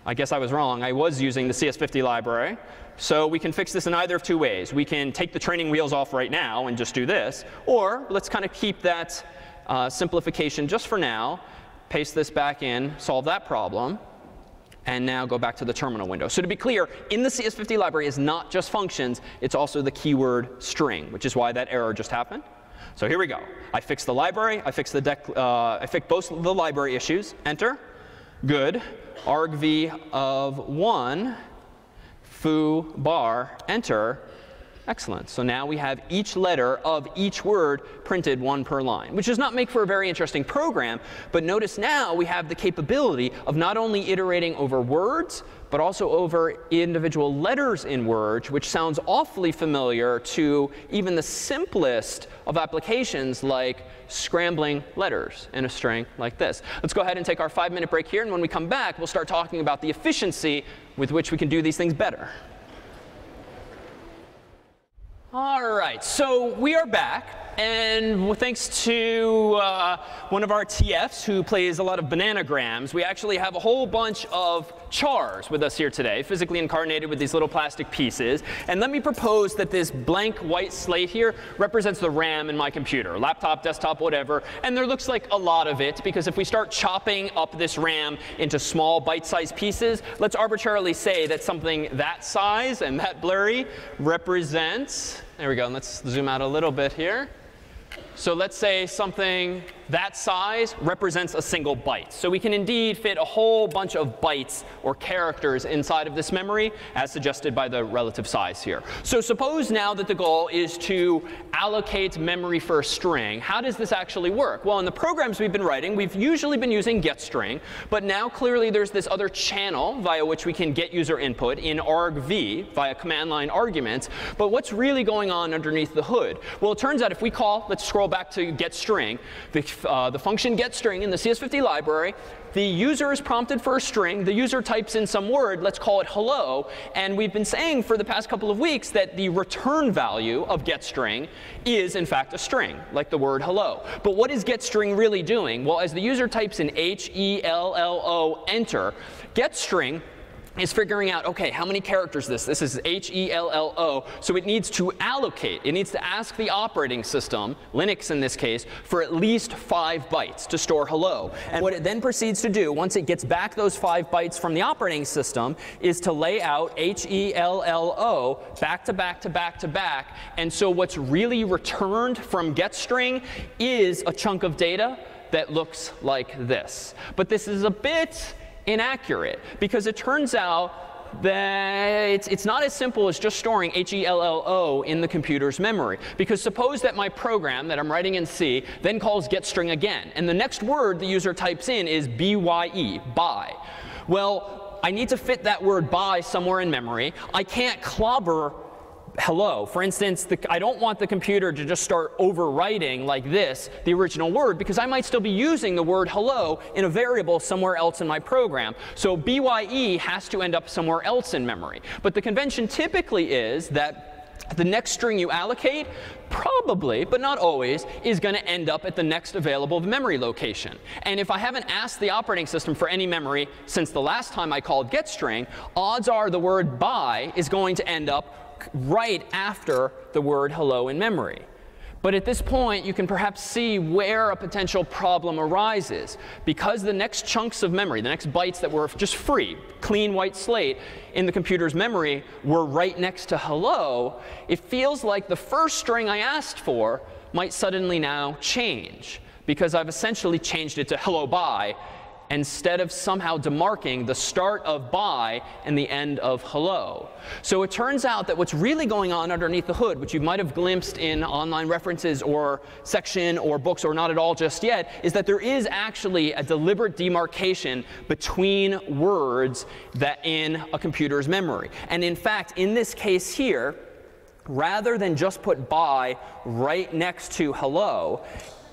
I guess I was wrong. I was using the CS50 library. So we can fix this in either of two ways. We can take the training wheels off right now and just do this. Or let's kind of keep that simplification just for now, paste this back in, solve that problem, and now go back to the terminal window. So to be clear, in the CS50 library is not just functions. It's also the keyword string, which is why that error just happened. So here we go. I fixed the library. I fixed both of the library issues. Enter. Good. Argv of 1, foo bar, enter. Excellent. So now we have each letter of each word printed one per line, which does not make for a very interesting program. But notice now we have the capability of not only iterating over words, but also over individual letters in words, which sounds awfully familiar to even the simplest of applications like scrambling letters in a string like this. Let's go ahead and take our 5-minute break here. And when we come back, we'll start talking about the efficiency with which we can do these things better. All right, so we are back. And thanks to one of our TFs who plays a lot of bananagrams, we actually have a whole bunch of chars with us here today, physically incarnated with these little plastic pieces. And let me propose that this blank white slate here represents the RAM in my computer, laptop, desktop, whatever. And there looks like a lot of it, because if we start chopping up this RAM into small bite-sized pieces, let's arbitrarily say that something that size and that blurry represents, there we go, and let's zoom out a little bit here. So let's say something that size represents a single byte. So we can indeed fit a whole bunch of bytes or characters inside of this memory, as suggested by the relative size here. So suppose now that the goal is to allocate memory for a string. How does this actually work? Well, in the programs we've been writing, we've usually been using getString. But now clearly there's this other channel via which we can get user input in argv via command line arguments. But what's really going on underneath the hood? Well, it turns out if we call, let's scroll back to getString, the function getString in the CS50 library, the user is prompted for a string. The user types in some word. Let's call it hello. And we've been saying for the past couple of weeks that the return value of getString is, in fact, a string, like the word hello. But what is getString really doing? Well, as the user types in HELLO enter, getString is figuring out, OK, how many characters is this? This is HELLO. So it needs to allocate. It needs to ask the operating system, Linux in this case, for at least 5 bytes to store hello. And what it then proceeds to do, once it gets back those 5 bytes from the operating system, is to lay out HELLO back to back to back to back. And so what's really returned from getString is a chunk of data that looks like this. But this is a bit inaccurate, because it turns out that it's not as simple as just storing HELLO in the computer's memory. Because suppose that my program that I'm writing in C then calls getString again, and the next word the user types in is BYE, buy. Well, I need to fit that word buy somewhere in memory. I can't clobber hello. For instance, I don't want the computer to just start overwriting like this the original word, because I might still be using the word hello in a variable somewhere else in my program. So BYE has to end up somewhere else in memory. But the convention typically is that the next string you allocate, probably, but not always, is going to end up at the next available memory location. And if I haven't asked the operating system for any memory since the last time I called getString, odds are the word buy is going to end up right after the word hello in memory. But at this point, you can perhaps see where a potential problem arises. Because the next chunks of memory, the next bytes that were just free, clean white slate in the computer's memory were right next to hello, it feels like the first string I asked for might suddenly now change, because I've essentially changed it to hello bye, instead of somehow demarking the start of buy and the end of hello. So it turns out that what's really going on underneath the hood, which you might have glimpsed in online references or section or books or not at all just yet, is that there is actually a deliberate demarcation between words that in a computer's memory. And in fact, in this case here, rather than just put buy right next to hello,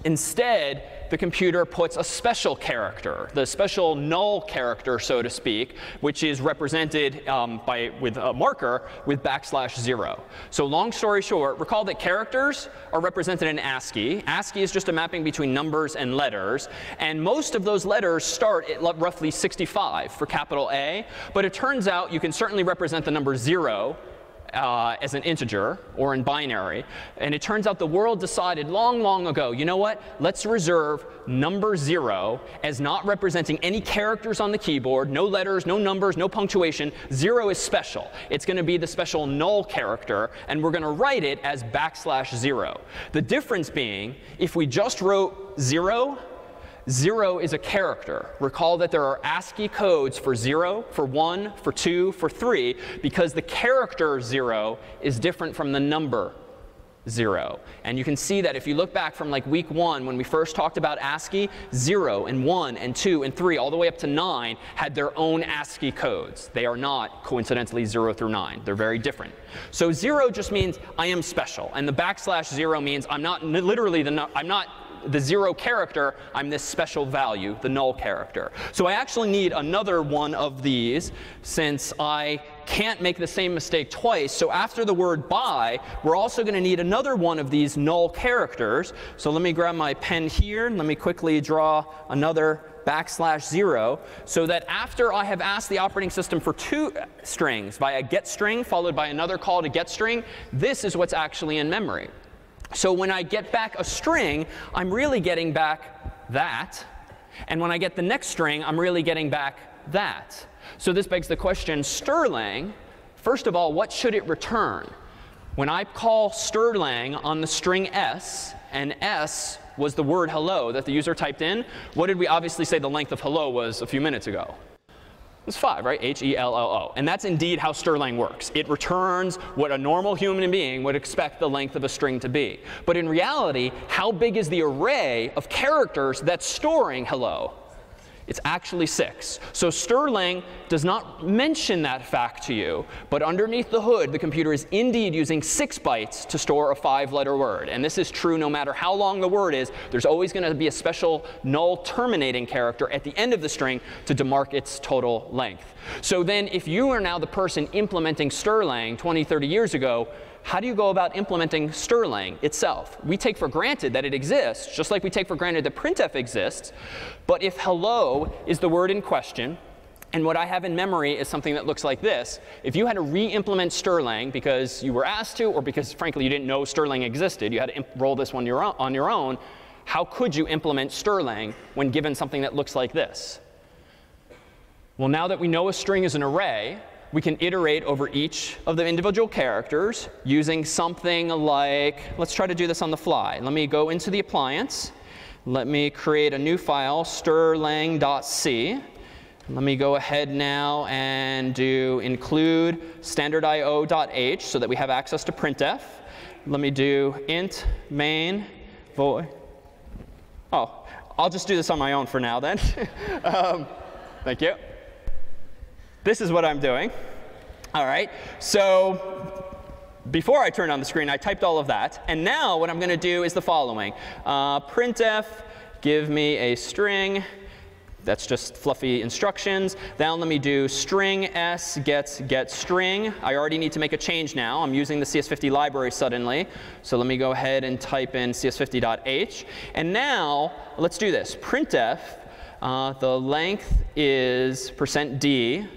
instead, the computer puts a special character, the special null character, so to speak, which is represented with a marker with \0. So long story short, recall that characters are represented in ASCII. ASCII is just a mapping between numbers and letters. And most of those letters start at roughly 65 for capital A. But it turns out you can certainly represent the number 0 as an integer or in binary. And it turns out the world decided long, long ago, you know what? Let's reserve number 0 as not representing any characters on the keyboard, no letters, no numbers, no punctuation. 0 is special. It's going to be the special null character, and we're going to write it as \0. The difference being, if we just wrote 0, 0 is a character. Recall that there are ASCII codes for 0, for 1, for 2, for 3, because the character 0 is different from the number 0. And you can see that if you look back from like week 1, when we first talked about ASCII, 0 and 1 and 2 and 3, all the way up to 9, had their own ASCII codes. They are not, coincidentally, 0 through 9. They're very different. So 0 just means I am special. And the \0 means I'm not literally the 0 character, I'm this special value, the null character. So I actually need another one of these, since I can't make the same mistake twice. So after the word buy, we're also going to need another one of these null characters. So let me grab my pen here, and let me quickly draw another \0, so that after I have asked the operating system for 2 strings via getString followed by another call to getString, this is what's actually in memory. So when I get back a string, I'm really getting back that. And when I get the next string, I'm really getting back that. So this begs the question, strlang, first of all, what should it return? When I call strlang on the string s, and s was the word hello that the user typed in, what did we obviously say the length of hello was a few minutes ago? It's 5, right? HELLO. And that's indeed how strlang works. It returns what a normal human being would expect the length of a string to be. But in reality, how big is the array of characters that's storing hello? It's actually 6. So strlang does not mention that fact to you. But underneath the hood, the computer is indeed using 6 bytes to store a 5-letter word. And this is true no matter how long the word is. There's always going to be a special null terminating character at the end of the string to demark its total length. So then if you are now the person implementing strlang 20, 30 years ago, how do you go about implementing strlang itself? We take for granted that it exists, just like we take for granted that printf exists. But if hello is the word in question, And what I have in memory is something that looks like this. If you had to re-implement strlen because you were asked to, or because, frankly, you didn't know strlen existed, you had to roll this one on your own, how could you implement strlen when given something that looks like this? Well, now that we know a string is an array, we can iterate over each of the individual characters using something like, let's try to do this on the fly. Let me go into the appliance. Let me create a new file, strlen.c. Let me go ahead now and do include standardio.h so that we have access to printf. Let me do int main void. Oh, I'll just do this on my own for now then. Thank you. This is what I'm doing. All right. So before I turned on the screen, I typed all of that. And now what I'm going to do is the following. Printf, give me a string. That's just fluffy instructions. Then let me do string s get string. I already need to make a change now. I'm using the CS50 library suddenly. So let me go ahead and type in cs50.h. And now let's do this. Printf, the length is %d,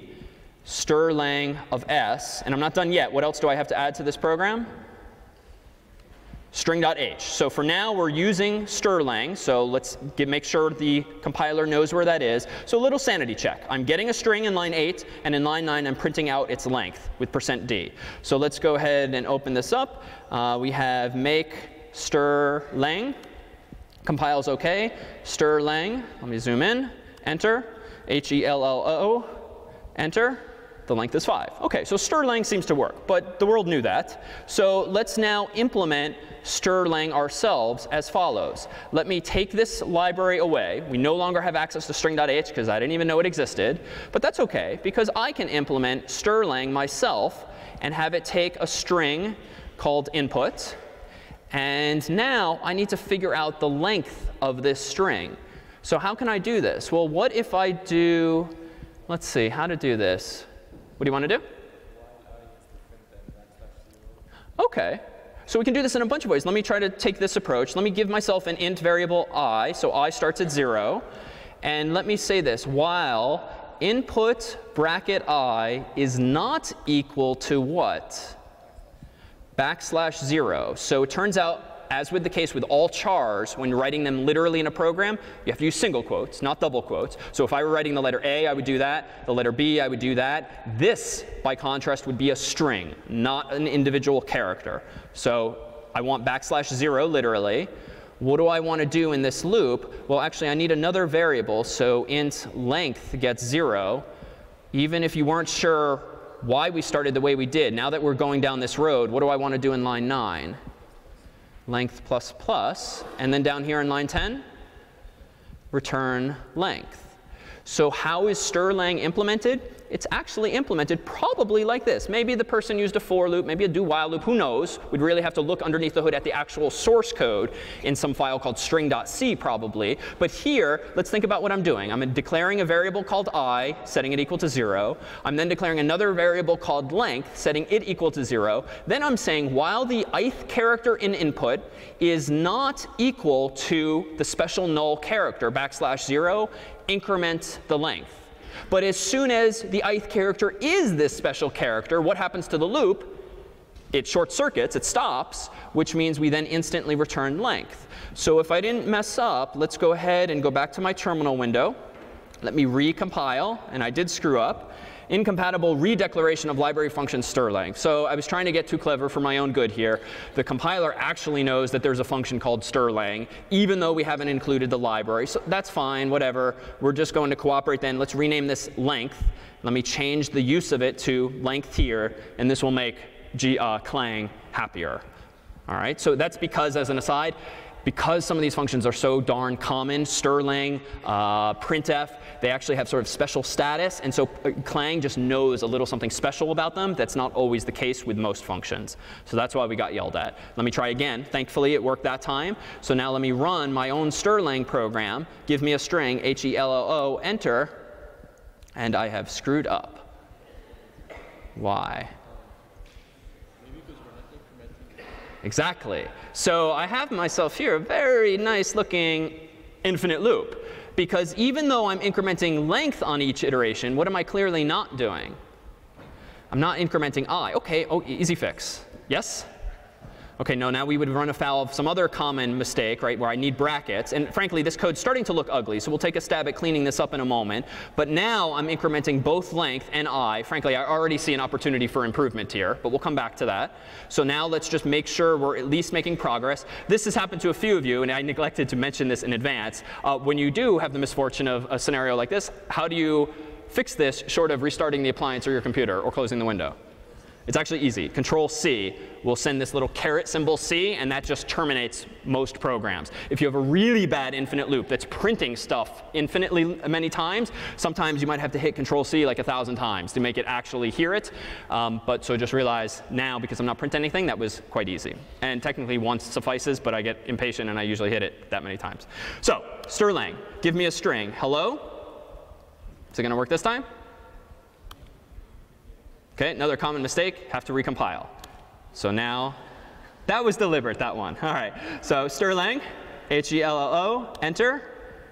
strlen of s. And I'm not done yet. What else do I have to add to this program? String.h. So for now, we're using strlen. So let's make sure the compiler knows where that is. So a little sanity check. I'm getting a string in line 8, and in line 9, I'm printing out its length with %d. So let's go ahead and open this up. We have make strlen. Compiles OK. Strlen. Let me zoom in. Enter. HELLO. Enter. The length is 5. OK, so strlen seems to work. But the world knew that. So let's now implement strlen ourselves as follows. Let me take this library away. We no longer have access to string.h because I didn't even know it existed. But that's OK, because I can implement strlen myself and have it take a string called input. And now I need to figure out the length of this string. So how can I do this? Well, what if I do, let's see, how to do this. What do you want to do? OK. So we can do this in a bunch of ways. Let me try to take this approach. Let me give myself an int variable I. So I starts at 0. And let me say this. While input bracket I is not equal to what? \0. So it turns out, as with the case with all chars, when you're writing them literally in a program, you have to use single quotes, not double quotes. So if I were writing the letter A, I would do that. The letter B, I would do that. This, by contrast, would be a string, not an individual character. So I want \0 literally. What do I want to do in this loop? Well, actually, I need another variable. So int length gets 0. Even if you weren't sure why we started the way we did, now that we're going down this road, what do I want to do in line 9? Length plus plus. And then down here in line 10, return length. So how is strlen implemented? It's actually implemented probably like this. Maybe the person used a for loop, maybe a do while loop, who knows? We'd really have to look underneath the hood at the actual source code in some file called string.c probably. But here, let's think about what I'm doing. I'm declaring a variable called I, setting it equal to 0. I'm then declaring another variable called length, setting it equal to 0. Then I'm saying while the ith character in input is not equal to the special null character, \0, increment the length. But as soon as the ith character is this special character, what happens to the loop? It short circuits, it stops, which means we then instantly return length. So if I didn't mess up, let's go ahead and go back to my terminal window. Let me recompile, and I did screw up. Incompatible redeclaration of library function strlen. So I was trying to get too clever for my own good here. The compiler actually knows that there's a function called strlen, even though we haven't included the library. So that's fine, whatever. We're just going to cooperate then. Let's rename this length. Let me change the use of it to length here, and this will make Clang happier. All right, so that's because, as an aside, because some of these functions are so darn common, strlen, printf, they actually have sort of special status. And so Clang just knows a little something special about them. That's not always the case with most functions. So that's why we got yelled at. Let me try again. Thankfully, it worked that time. So now let me run my own strlen program. Give me a string, HELLO, enter. And I have screwed up. Why? Exactly. So I have myself here a very nice looking infinite loop. Because even though I'm incrementing length on each iteration, what am I clearly not doing? I'm not incrementing I. OK, oh, easy fix. Yes? OK, no, now we would run afoul of some other common mistake, right, where I need brackets. And frankly, this code's starting to look ugly. So we'll take a stab at cleaning this up in a moment. But now I'm incrementing both length and I. Frankly, I already see an opportunity for improvement here. But we'll come back to that. So now let's just make sure we're at least making progress. This has happened to a few of you. And I neglected to mention this in advance. When you do have the misfortune of a scenario like this, how do you fix this short of restarting the appliance or your computer or closing the window? It's actually easy. Control-C will send this little caret symbol C, and that just terminates most programs. If you have a really bad infinite loop that's printing stuff infinitely many times, sometimes you might have to hit Control-C like 1,000 times to make it actually hear it. So just realize now, because I'm not printing anything, that was quite easy. And technically once suffices, but I get impatient and I usually hit it that many times. So strlen, give me a string. Hello? Is it going to work this time? OK, another common mistake, have to recompile. So now, that was deliberate, that one. All right, so strlen, Hello, enter.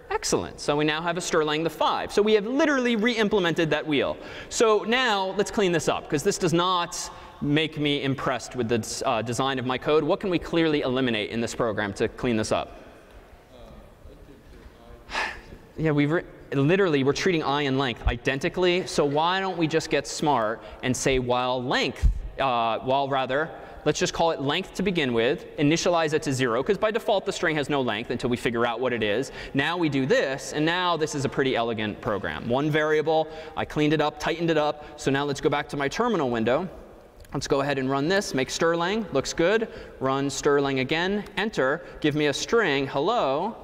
Excellent. So we now have a strlen the 5. So we have literally re-implemented that wheel. So now let's clean this up, because this does not make me impressed with the design of my code. What can we clearly eliminate in this program to clean this up? Yeah, literally, we're treating I and length identically. So why don't we just get smart and say let's just call it length to begin with, initialize it to 0, because by default, the string has no length until we figure out what it is. Now we do this, and now this is a pretty elegant program. One variable, I cleaned it up, tightened it up. So now let's go back to my terminal window. Let's go ahead and run this, make strlen, looks good. Run strlen again, enter, give me a string, hello.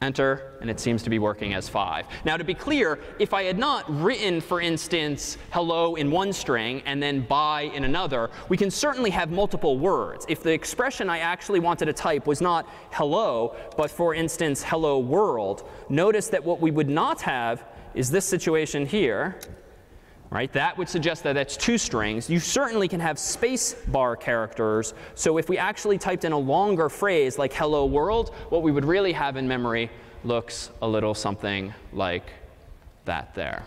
Enter, and it seems to be working as 5. Now, to be clear, if I had not written, for instance, hello in one string and then bye in another, we can certainly have multiple words. If the expression I actually wanted to type was not hello, but for instance, hello world, notice that what we would not have is this situation here. Right? That would suggest that that's 2 strings. You certainly can have space bar characters. So if we actually typed in a longer phrase like hello world, what we would really have in memory looks a little something like that there.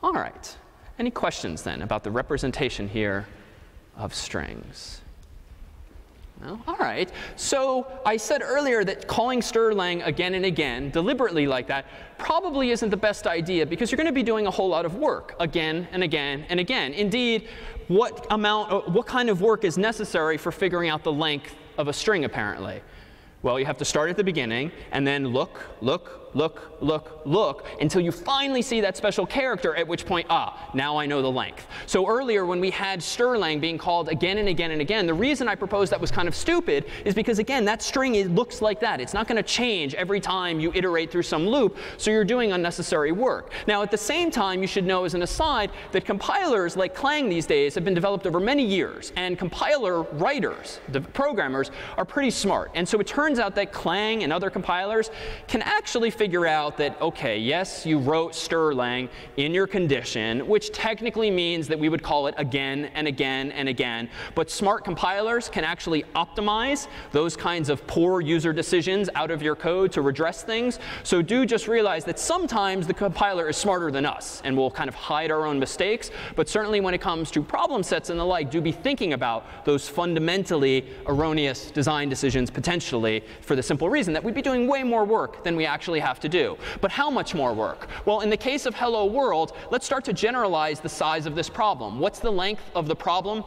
All right. Any questions then about the representation here of strings? No? All right. So I said earlier that calling strlen again and again, deliberately like that, probably isn't the best idea, because you're going to be doing a whole lot of work again and again and again. Indeed, what kind of work is necessary for figuring out the length of a string, apparently? Well, you have to start at the beginning and then look until you finally see that special character, at which point, now I know the length. So earlier, when we had strlen being called again and again and again, the reason I proposed that was kind of stupid is because, again, that string looks like that. It's not going to change every time you iterate through some loop, so you're doing unnecessary work. Now, at the same time, you should know as an aside that compilers like Clang these days have been developed over many years, and compiler writers, the programmers, are pretty smart. And so it turns out that Clang and other compilers can actually figure out that, OK, yes, you wrote strlen in your condition, which technically means that we would call it again and again and again. But smart compilers can actually optimize those kinds of poor user decisions out of your code to redress things. So do just realize that sometimes the compiler is smarter than us, and we'll kind of hide our own mistakes. But certainly when it comes to problem sets and the like, do be thinking about those fundamentally erroneous design decisions potentially, for the simple reason that we'd be doing way more work than we actually have to do. But how much more work? Well, in the case of hello world, let's start to generalize the size of this problem. What's the length of the problem,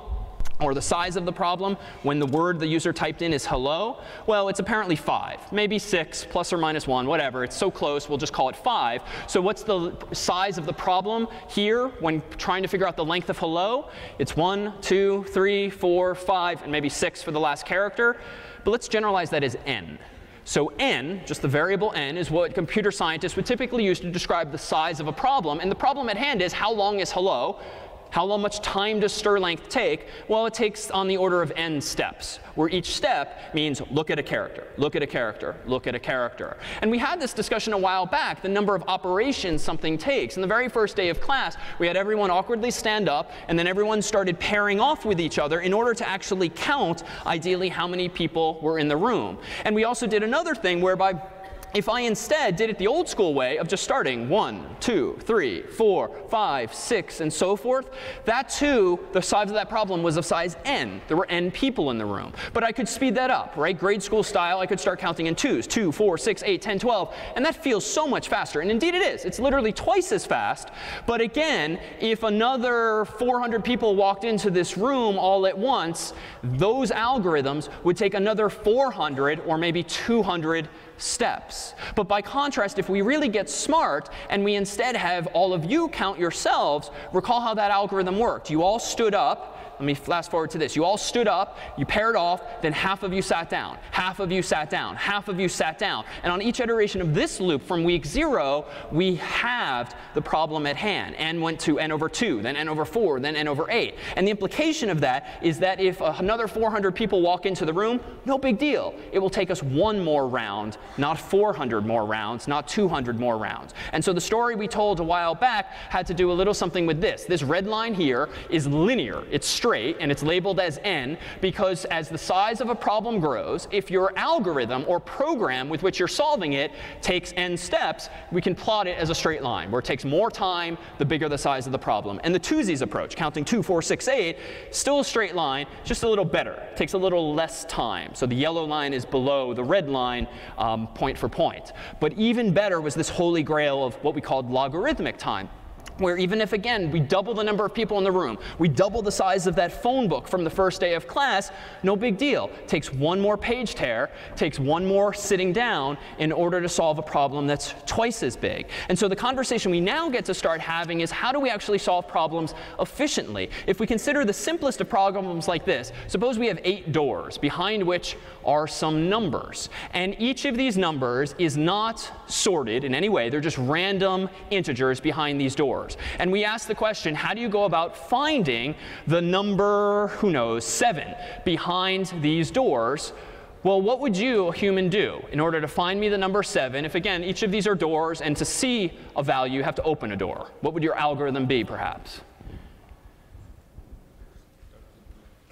or the size of the problem, when the word the user typed in is hello? Well, it's apparently 5, maybe 6, plus or minus 1, whatever. It's so close, we'll just call it 5. So what's the size of the problem here when trying to figure out the length of hello? It's 1, 2, 3, 4, 5, and maybe 6 for the last character. But let's generalize that as n. So n, just the variable n, is what computer scientists would typically use to describe the size of a problem. And the problem at hand is, how long is hello? How much time does strlength take? Well, it takes on the order of n steps, where each step means look at a character, look at a character, look at a character. And we had this discussion a while back, the number of operations something takes. In the very first day of class, we had everyone awkwardly stand up, and then everyone started pairing off with each other in order to actually count, ideally, how many people were in the room. And we also did another thing whereby If I instead did it the old school way of just starting 1, 2, 3, 4, 5, 6, and so forth, that too, the size of that problem was of size n. There were n people in the room. But I could speed that up, right? Grade school style, I could start counting in 2s, 2, 4, 6, 8, 10, 12. And that feels so much faster. And indeed it is. It's literally twice as fast. But again, if another 400 people walked into this room all at once, those algorithms would take another 400 or maybe 200 steps. But by contrast, if we really get smart and we instead have all of you count yourselves, recall how that algorithm worked. You all stood up. Let me fast forward to this. You all stood up, you paired off, then half of you sat down, half of you sat down, half of you sat down. And on each iteration of this loop from week 0, we halved the problem at hand. N went to n over 2, then n over 4, then n over 8. And the implication of that is that if another 400 people walk into the room, no big deal. It will take us one more round, not 400 more rounds, not 200 more rounds. And so the story we told a while back had to do a little something with this. This red line here is linear. It's straight, and it's labeled as n because as the size of a problem grows, if your algorithm or program with which you're solving it takes n steps, we can plot it as a straight line, where it takes more time the bigger the size of the problem. And the twosies approach, counting 2, 4, 6, 8, still a straight line, just a little better. It takes a little less time. So the yellow line is below the red line, point for point. But even better was this holy grail of what we called logarithmic time, where even if, again, we double the number of people in the room, we double the size of that phone book from the first day of class, no big deal. Takes one more page tear, takes one more sitting down in order to solve a problem that's twice as big. And so the conversation we now get to start having is how do we actually solve problems efficiently? If we consider the simplest of problems like this, suppose we have 8 doors behind which are some numbers. And each of these numbers is not sorted in any way. They're just random integers behind these doors. And we ask the question, how do you go about finding the number, who knows, 7 behind these doors? Well, what would you, a human, do in order to find me the number 7? If, again, each of these are doors, and to see a value, you have to open a door. What would your algorithm be, perhaps?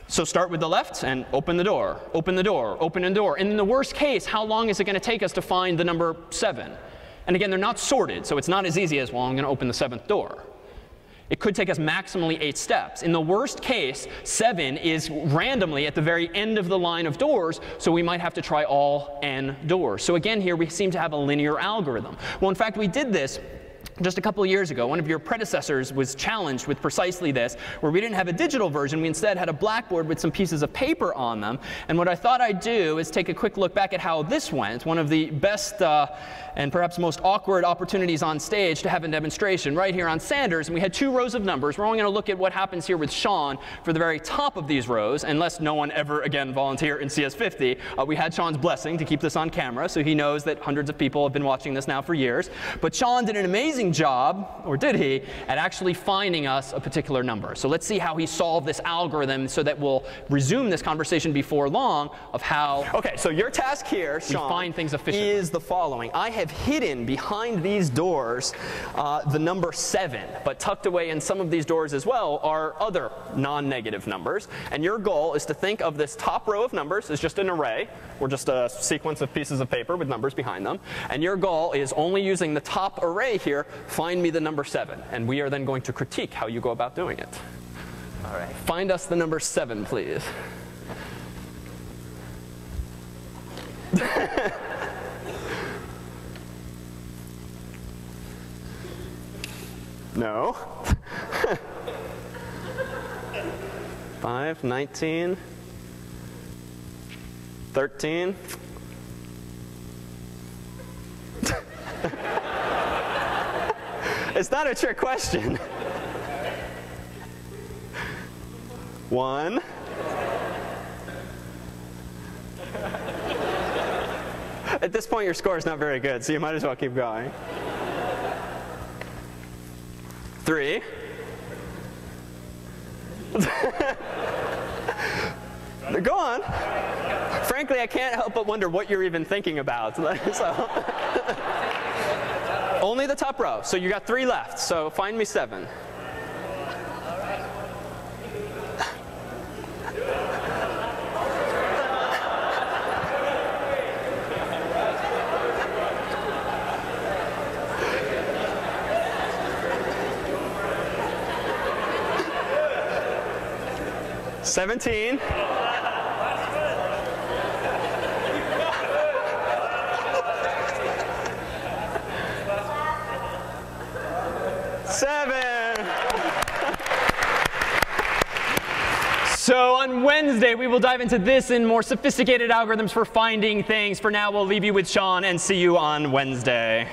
So start with the left and open the door, open the door, open a door. And in the worst case, how long is it going to take us to find the number 7? And again, they're not sorted, so it's not as easy as, well, I'm going to open the 7th door. It could take us maximally 8 steps. In the worst case, 7 is randomly at the very end of the line of doors, so we might have to try all n doors. So again, here we seem to have a linear algorithm. Well, in fact, we did this just a couple of years ago. One of your predecessors was challenged with precisely this, where we didn't have a digital version. We instead had a blackboard with some pieces of paper on them. And what I thought I'd do is take a quick look back at how this went. One of the best and perhaps most awkward opportunities on stage to have a demonstration right here on Sanders. And we had 2 rows of numbers. We're only going to look at what happens here with Sean for the very top of these rows, unless no one ever again volunteer in CS50. We had Sean's blessing to keep this on camera, so he knows that hundreds of people have been watching this now for years. But Sean did an amazing job, or did he, at actually finding us a particular number. So let's see how he solved this algorithm so that we'll resume this conversation before long of how OK, so your task here, Sean, find things efficiently is the following. I have hidden behind these doors the number 7, but tucked away in some of these doors as well are other non-negative numbers. And your goal is to think of this top row of numbers as just an array, or just a sequence of pieces of paper with numbers behind them. And your goal is, only using the top array here, find me the number 7. And we are then going to critique how you go about doing it. All right. Find us the number 7, please. No. 5, 19, 13. It's not a trick question. 1. At this point, your score is not very good, so you might as well keep going. 3. Go on. Frankly, I can't help but wonder what you're even thinking about. So only the top row. So you got 3 left. So find me 7. 17. 7. So on Wednesday, we will dive into this and more sophisticated algorithms for finding things. For now, we'll leave you with Sean and see you on Wednesday.